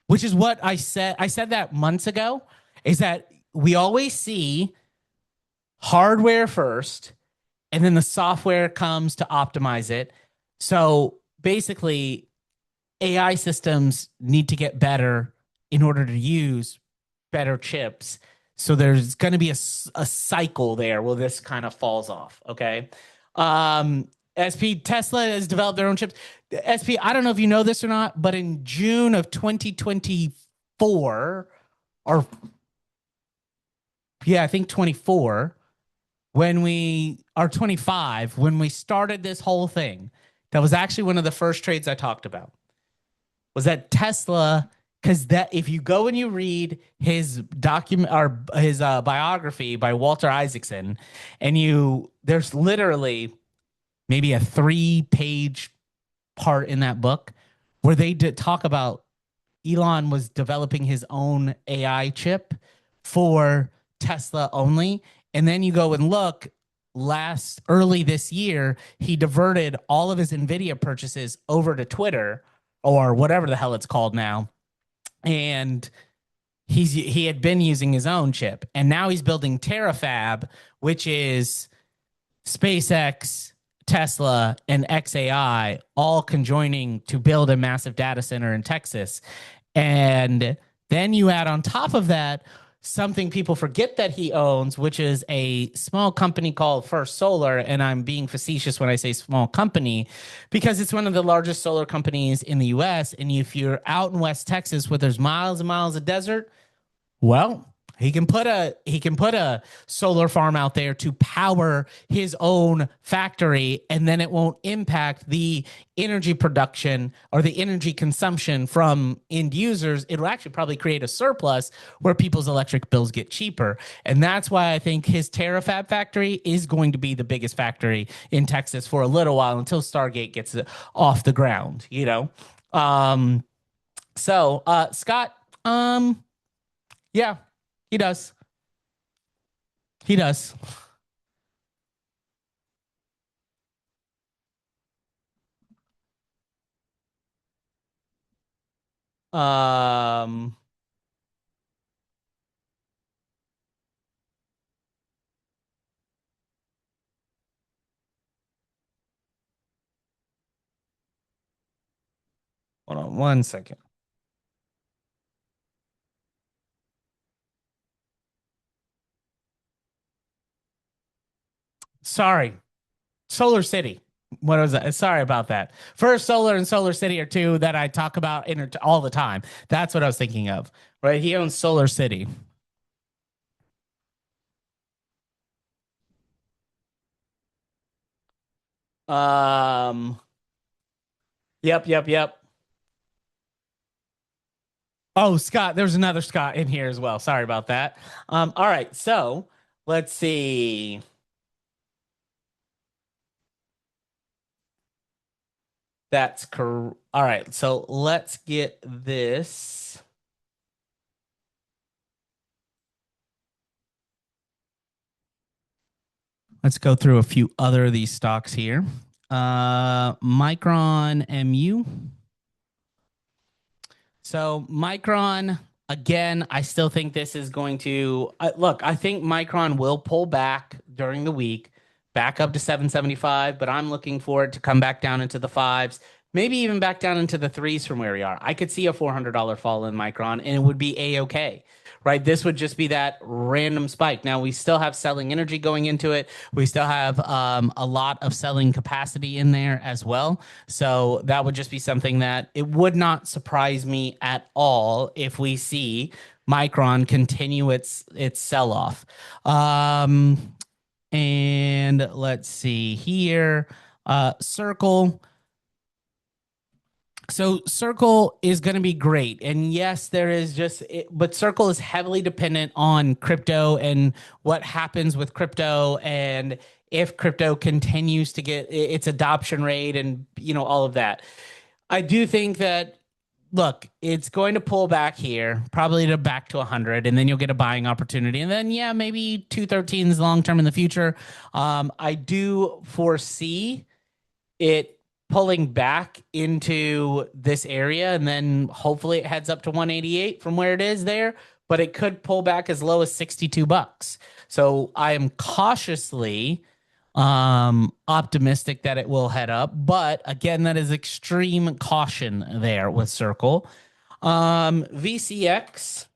which is what I said. I said that months ago, is that we always see hardware first, and then the software comes to optimize it. So basically, AI systems need to get better in order to use better chips. So there's going to be a cycle there where this kind of falls off. Okay. SP Tesla has developed their own chips. SP, I don't know if you know this or not, but in June of 2024, or I think 24, when we are 25, when we started this whole thing, that was actually one of the first trades I talked about, was that Tesla, because that if you go and you read his document or his biography by Walter Isaacson, and there's literally maybe a 3-page part in that book where they did talk about Elon was developing his own AI chip for Tesla only. And then you go and look, early this year, he diverted all of his NVIDIA purchases over to Twitter, or whatever the hell it's called now. And he had been using his own chip. And now he's building Terafab, which is SpaceX, Tesla, and xAI all conjoining to build a massive data center in Texas. And then you add on top of that something people forget that he owns, which is a small company called First Solar. And I'm being facetious when I say small company, because it's one of the largest solar companies in the US. And if you're out in West Texas where there's miles and miles of desert, well, he can put a solar farm out there to power his own factory, and then it won't impact the energy production or the energy consumption from end users. It'll actually probably create a surplus where people's electric bills get cheaper. And that's why I think his Terafab factory is going to be the biggest factory in Texas for a little while until Stargate gets off the ground, So, Scott, yeah, he does. He does. Um, Hold on one second. Sorry. Solar City. What was that? Sorry about that. First Solar and Solar City are two that I talk about all the time. That's what I was thinking of. Right? He owns Solar City. Um, yep, yep, yep. Oh, Scott, there's another Scott in here as well. Sorry about that. All right, so let's see. That's correct. All right, so let's get this. Let's go through a few other of these stocks here. Micron MU. So Micron, again, I still think this is going to look. I think Micron will pull back during the week, back up to 775, but I'm looking for it to come back down into the fives, maybe even back down into the threes from where we are. I could see a $400 fall in Micron, and it would be a-okay. Right, this would just be that random spike. Now we still have selling energy going into it. We still have a lot of selling capacity in there as well. So that would just be something that it would not surprise me at all if we see Micron continue its sell off. And let's see here. Circle. So Circle is going to be great. And yes, there is but Circle is heavily dependent on crypto and what happens with crypto and if crypto continues to get its adoption rate and, all of that. I do think that, look, it's going to pull back here, probably to back to 100, and then you'll get a buying opportunity. And then, yeah, maybe 213s long term in the future. I do foresee it pulling back into this area, and then hopefully it heads up to 188 from where it is there, but it could pull back as low as $62. So I am cautiously optimistic that it will head up, but again, that is extreme caution there with Circle. VCX.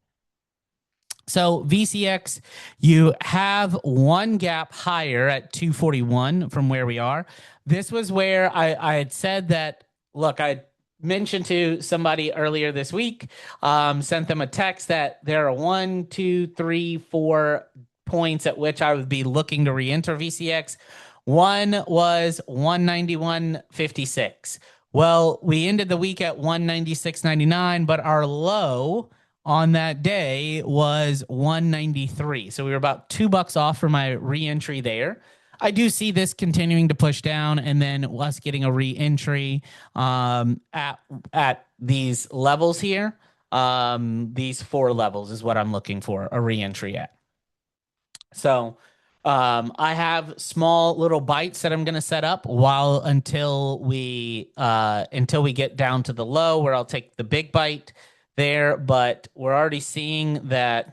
So VCX, you have one gap higher at 241 from where we are. This was where I had said that, look, I mentioned to somebody earlier this week, sent them a text that there are 1, 2, 3, 4 points at which I would be looking to re-enter VCX. One was 191.56. Well, we ended the week at 196.99, but our low on that day was 193. So we were about $2 off for my re-entry there. I do see this continuing to push down and then us getting a re-entry at these levels here. These 4 levels is what I'm looking for a re-entry at. So I have small little bites that I'm going to set up until we get down to the low where I'll take the big bite there. But we're already seeing that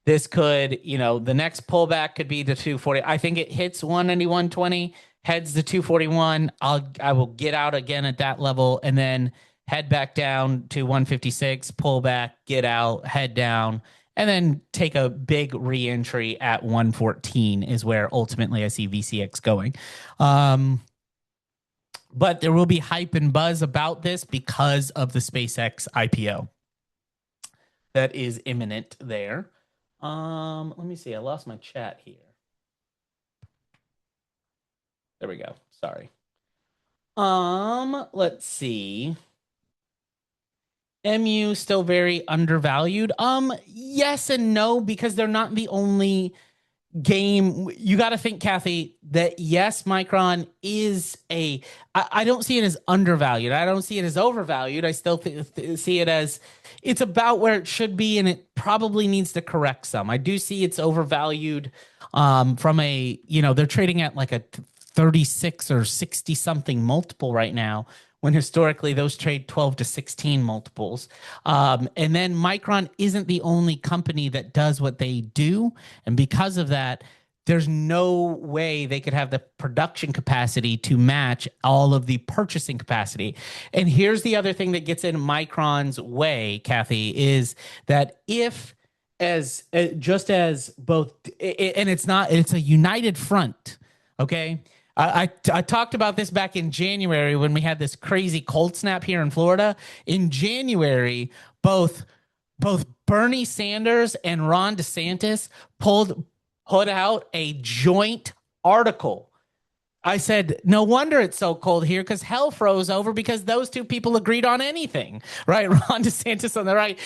this could, the next pullback could be to 240. I think it hits 191.20, heads to 241. I will get out again at that level and then head back down to 156, pull back, get out, head down, and then take a big re-entry at 114 is where ultimately I see VCX going. But there will be hype and buzz about this because of the SpaceX IPO that is imminent there. Let me see. I lost my chat here. There we go. Sorry. Let's see. MU still very undervalued. Yes and no, because they're not the only game. You got to think, Kathy, that yes, Micron is I don't see it as undervalued. I don't see it as overvalued. I still see it as it's about where it should be, and it probably needs to correct some. I do see it's overvalued from they're trading at like a 36 or 60 something multiple right now, when historically those trade 12 to 16 multiples. And then Micron isn't the only company that does what they do. And because of that, there's no way they could have the production capacity to match all of the purchasing capacity. And here's the other thing that gets in Micron's way, Kathy, is that just as both, and it's a united front, okay? I talked about this back in January when we had this crazy cold snap here in Florida. In January, both Bernie Sanders and Ron DeSantis put out a joint article. I said, no wonder it's so cold here, because hell froze over because those two people agreed on anything, right? Ron DeSantis on the right,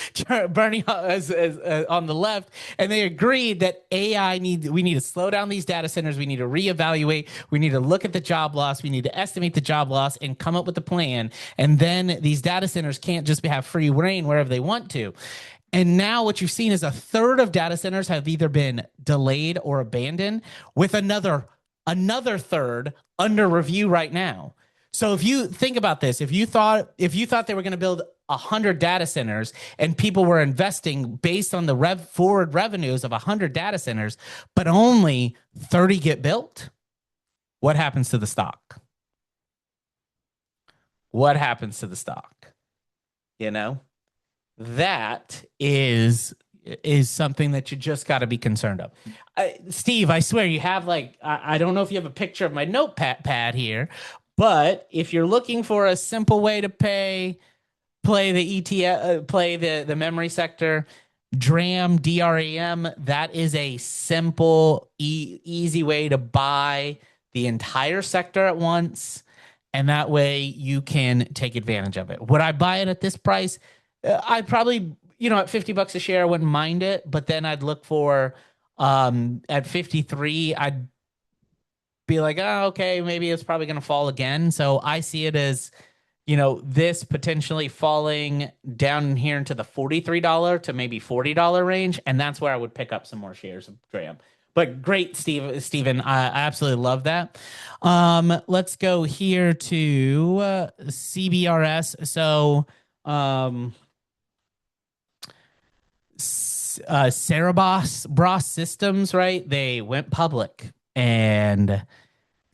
Bernie on the left, and they agreed that we need to slow down these data centers. We need to reevaluate. We need to look at the job loss. We need to estimate the job loss and come up with a plan. And then these data centers can't just have free reign wherever they want to. And now what you've seen is a third of data centers have either been delayed or abandoned, with another third under review right now. So if you think about this, if you thought they were going to build 100 data centers and people were investing based on the forward revenues of 100 data centers, but only 30 get built, what happens to the stock? What happens to the stock? You know, that is something that you just got to be concerned of. Steve, I swear you have like I don't know if you have a picture of my notepad here, but if you're looking for a simple way to play the ETF, play the memory sector, DRAM, that is a simple, easy way to buy the entire sector at once. And that way you can take advantage of it. Would I buy it at this price? I'd probably, at $50 a share, I wouldn't mind it. But then I'd look for, at 53, I'd be like, oh, okay, maybe it's probably going to fall again. So I see it as, this potentially falling down here into the $43 to maybe $40 range. And that's where I would pick up some more shares of DRAM. But great, Steven. I absolutely love that. Let's go here to CBRS. So Cerebras Systems, right? They went public. And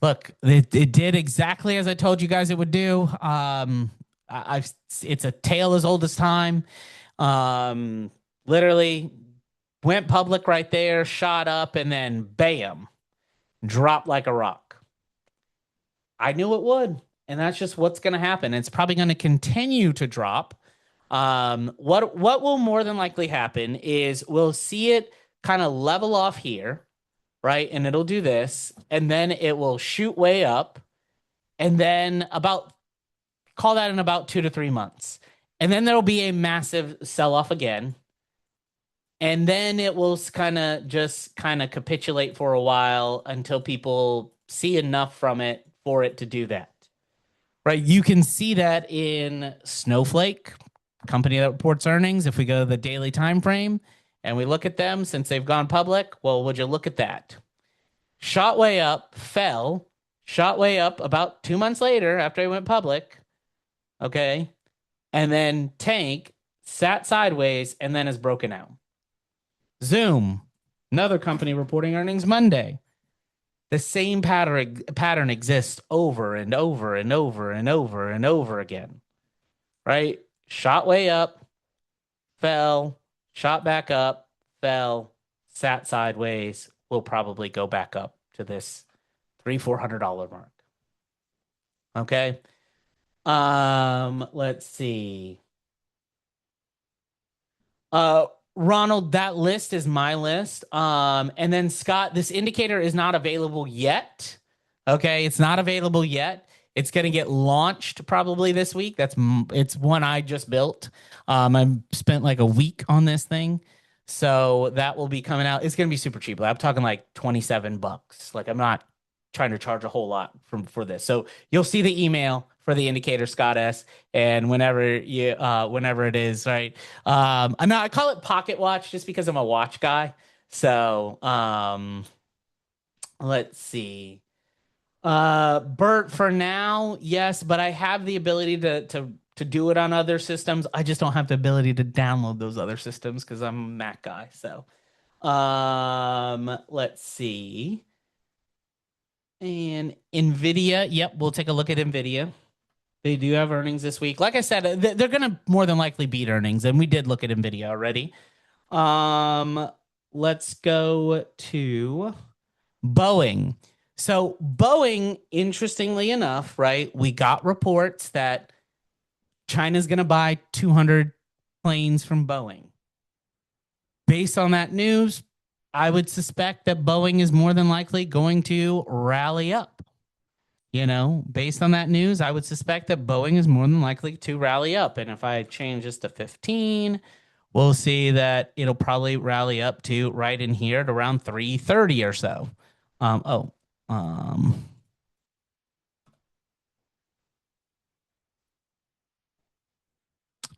look, it did exactly as I told you guys it would do. It's a tale as old as time. Literally went public right there, shot up, and then bam, dropped like a rock. I knew it would, and that's just what's going to happen. It's probably going to continue to drop. What will more than likely happen is we'll see it kind of level off here, right? And it'll do this, and then it will shoot way up, and then call that in about 2 to 3 months. And then there'll be a massive sell-off again. And then it will kind of capitulate for a while until people see enough from it for it to do that. Right? You can see that in Snowflake, company that reports earnings. If we go to the daily time frame and we look at them since they've gone public, well, would you look at that? Shot way up, fell, shot way up about 2 months later after it went public. Okay. And then tank, sat sideways, and then is broken out. Zoom, another company reporting earnings Monday. The same pattern exists over and over and over and over and over again, right? Shot way up, fell, shot back up, fell, sat sideways, will probably go back up to this $300-$400 mark. Okay. Let's see. Ronald, that list is my list. And then Scott, this indicator is not available yet. Okay, it's not available yet. It's going to get launched probably this week. It's one I just built. I spent like a week on this thing. So that will be coming out. It's going to be super cheap. I'm talking like $27. Like I'm not trying to charge a whole lot for this. So you'll see the email for the indicator, Scott S. And whenever it is, right? I call it Pocket Watch just because I'm a watch guy. So let's see. Bert, for now, yes, but I have the ability to do it on other systems. I just don't have the ability to download those other systems because I'm a Mac guy. So let's see. And NVIDIA, yep, we'll take a look at NVIDIA. They do have earnings this week. Like I said, they're going to more than likely beat earnings, and we did look at NVIDIA already. Let's go to Boeing. So Boeing, interestingly enough, right, we got reports that China's going to buy 200 planes from Boeing. Based on that news, I would suspect that Boeing is more than likely going to rally up. Based on that news, I would suspect that Boeing is more than likely to rally up. And if I change this to 15, we'll see that it'll probably rally up to right in here at around 330 or so.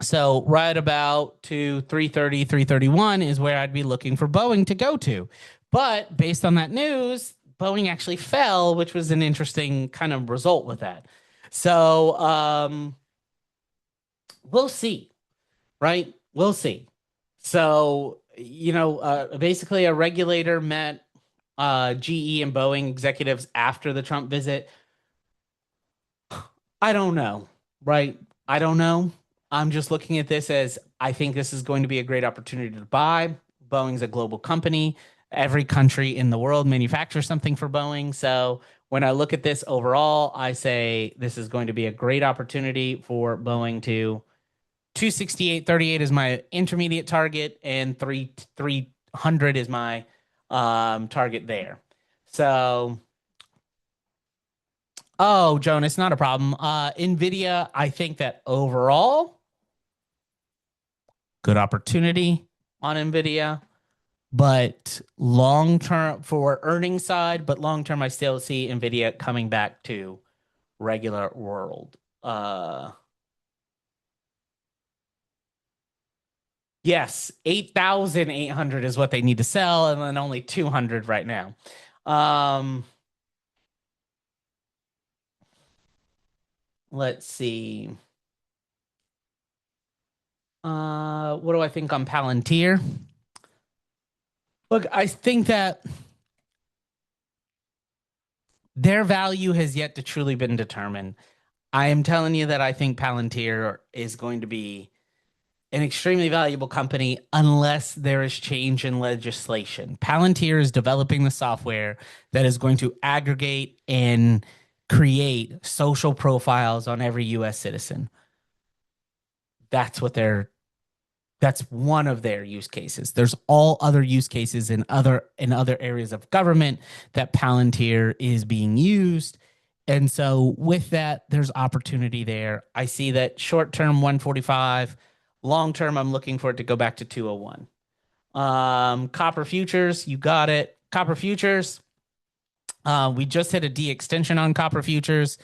So right about to 330, 331 is where I'd be looking for Boeing to go to. But based on that news, Boeing actually fell, which was an interesting kind of result with that. So we'll see, right? We'll see. So, basically a regulator met GE and Boeing executives after the Trump visit. I don't know, right? I don't know. I'm just looking at this as I think this is going to be a great opportunity to buy. Boeing's a global company. Every country in the world manufactures something for Boeing. So when I look at this overall, I say this is going to be a great opportunity for Boeing to 268.38 is my intermediate target, and 300 is my target there. So, oh, Jonas, not a problem. Nvidia, I think that overall, good opportunity on Nvidia, but long term for earning side, but long term, I still see Nvidia coming back to regular world. Yes, 8,800 is what they need to sell, and then only 200 right now. Um, let's see. What do I think on Palantir? Look, I think that their value has yet to truly been determined. I am telling you that I think Palantir is going to be an extremely valuable company unless there is change in legislation. Palantir is developing the software that is going to aggregate and create social profiles on every US citizen. That's what they're that's one of their use cases. There's all other use cases in other areas of government that Palantir is being used. And so with that, there's opportunity there. I see that short term 145, long term, I'm looking for it to go back to 201. Copper futures, you got it. Copper futures, we just hit a D extension on copper futures.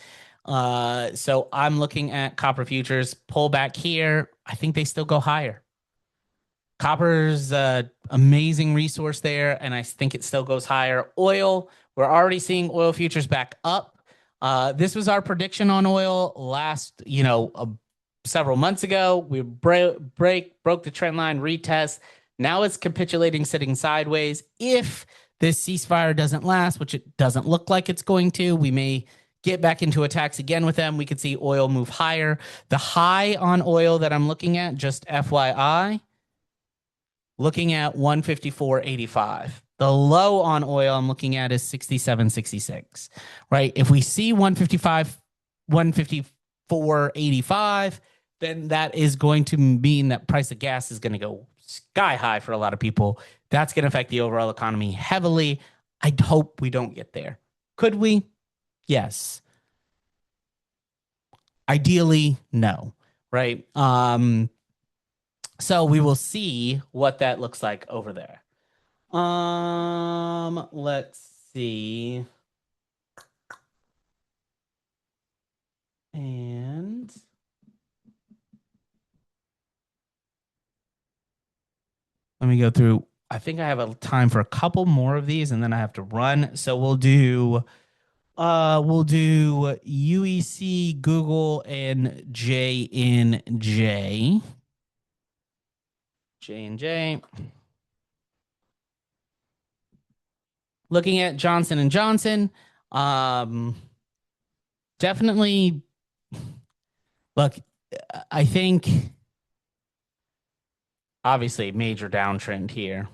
So I'm looking at copper futures pull back here. I think they still go higher. Copper's amazing resource there, and I think it still goes higher. Oil, we're already seeing oil futures back up. This was our prediction on oil last, several months ago. We broke the trend line, retest. Now it's capitulating, sitting sideways. If this ceasefire doesn't last, which it doesn't look like it's going to, we may get back into attacks again with them. We could see oil move higher. The high on oil that I'm looking at, just FYI, looking at 154.85. The low on oil I'm looking at is 67.66, right? If we see 154.85, then that is going to mean that price of gas is going to go sky high for a lot of people. That's going to affect the overall economy heavily. I hope we don't get there. Could we? Yes. Ideally, no, right? So we will see what that looks like over there. Let's see. And let me go through. I think I have a time for a couple more of these and then I have to run. So we'll do UEC, Google, and J&J. J&J. Looking at Johnson and Johnson, definitely look, I think obviously major downtrend here.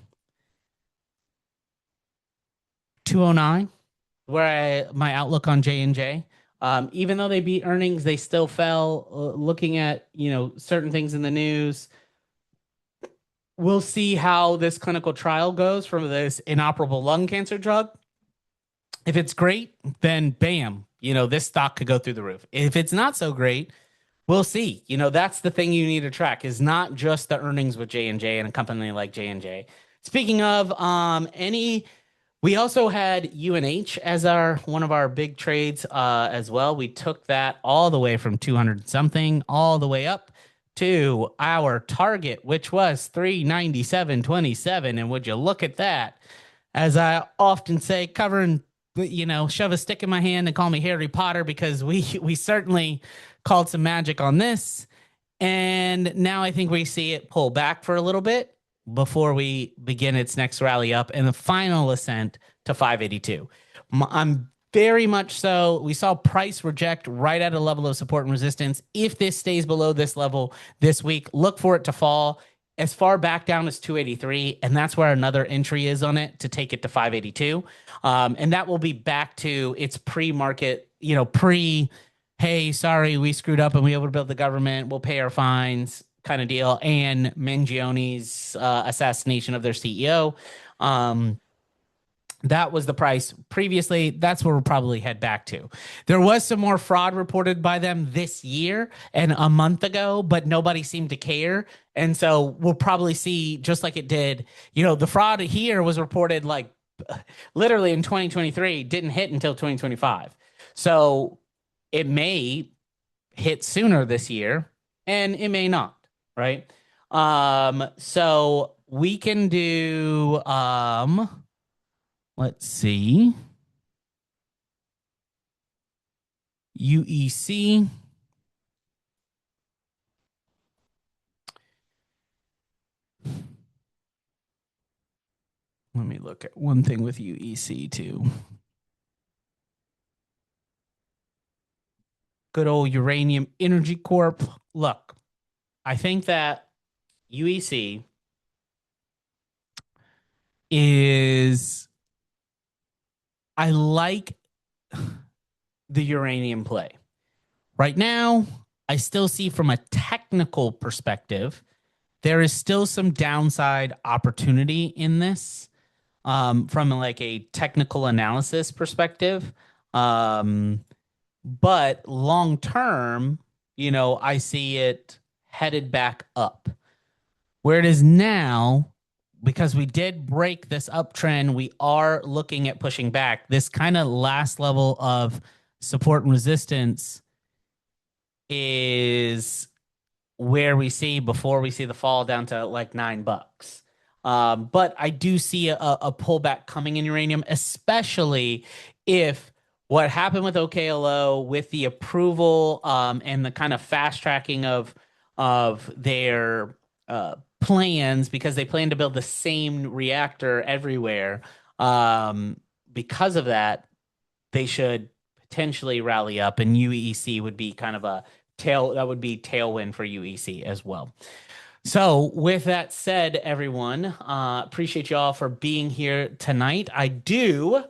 209, my outlook on J&J. Even though they beat earnings, they still fell. Looking at, certain things in the news, we'll see how this clinical trial goes for this inoperable lung cancer drug. If it's great, then bam, this stock could go through the roof. If it's not so great, we'll see. That's the thing you need to track is not just the earnings with J&J and a company like J&J. Speaking of we also had UNH as one of our big trades as well. We took that all the way from 200 something all the way up to our target, which was 397.27. And would you look at that? As I often say, shove a stick in my hand and call me Harry Potter because we certainly called some magic on this. And now I think we see it pull back for a little bit before we begin its next rally up and the final ascent to 582. I'm very much so. We saw price reject right at a level of support and resistance. If this stays below this level this week, look for it to fall as far back down as 283. And that's where another entry is on it to take it to 582. And that will be back to its pre-market, hey, sorry, we screwed up and we overbuilt the government. We'll pay our fines kind of deal. And Mangione's assassination of their CEO. That was the price previously. That's where we'll probably head back to. There was some more fraud reported by them this year and a month ago, but nobody seemed to care. And so we'll probably see, just like it did, the fraud here was reported like literally in 2023, didn't hit until 2025. So it may hit sooner this year and it may not, right? So we can do, let's see. UEC. Let me look at one thing with UEC too. Good old Uranium Energy Corp. Look, I think that UEC is, I like the uranium play. Right now, I still see from a technical perspective, there is still some downside opportunity in this from like a technical analysis perspective. But long term, I see it headed back up. Where it is now, because we did break this uptrend, we are looking at pushing back. This kind of last level of support and resistance is where we see before we see the fall down to like $9. But I do see a pullback coming in uranium, especially if what happened with OKLO with the approval and the kind of fast tracking of their plans, because they plan to build the same reactor everywhere. Because of that, they should potentially rally up, and UEC would be kind of a tailwind for UEC as well. So with that said, everyone, appreciate y'all for being here tonight. I do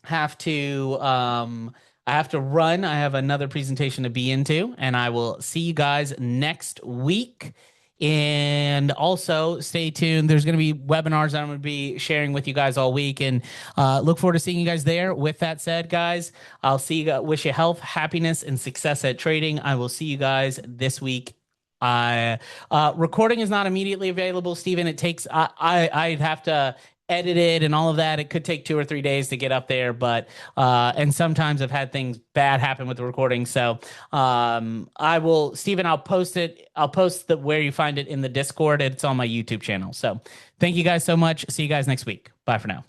have to I have to run. I have another presentation to be into, and I will see you guys next week. And also stay tuned. There's going to be webinars that I'm going to be sharing with you guys all week, and look forward to seeing you guys there. With that said, guys, I'll see you. Wish you health, happiness, and success at trading. I will see you guys this week. Recording is not immediately available, Steven. It takes I'd have to edit it and all of that. It could take 2 or 3 days to get up there, but and sometimes I've had things bad happen with the recording. So I will, Steven, I'll post it. I'll post where you find it in the Discord. It's on my YouTube channel. So thank you guys so much. See you guys next week. Bye for now.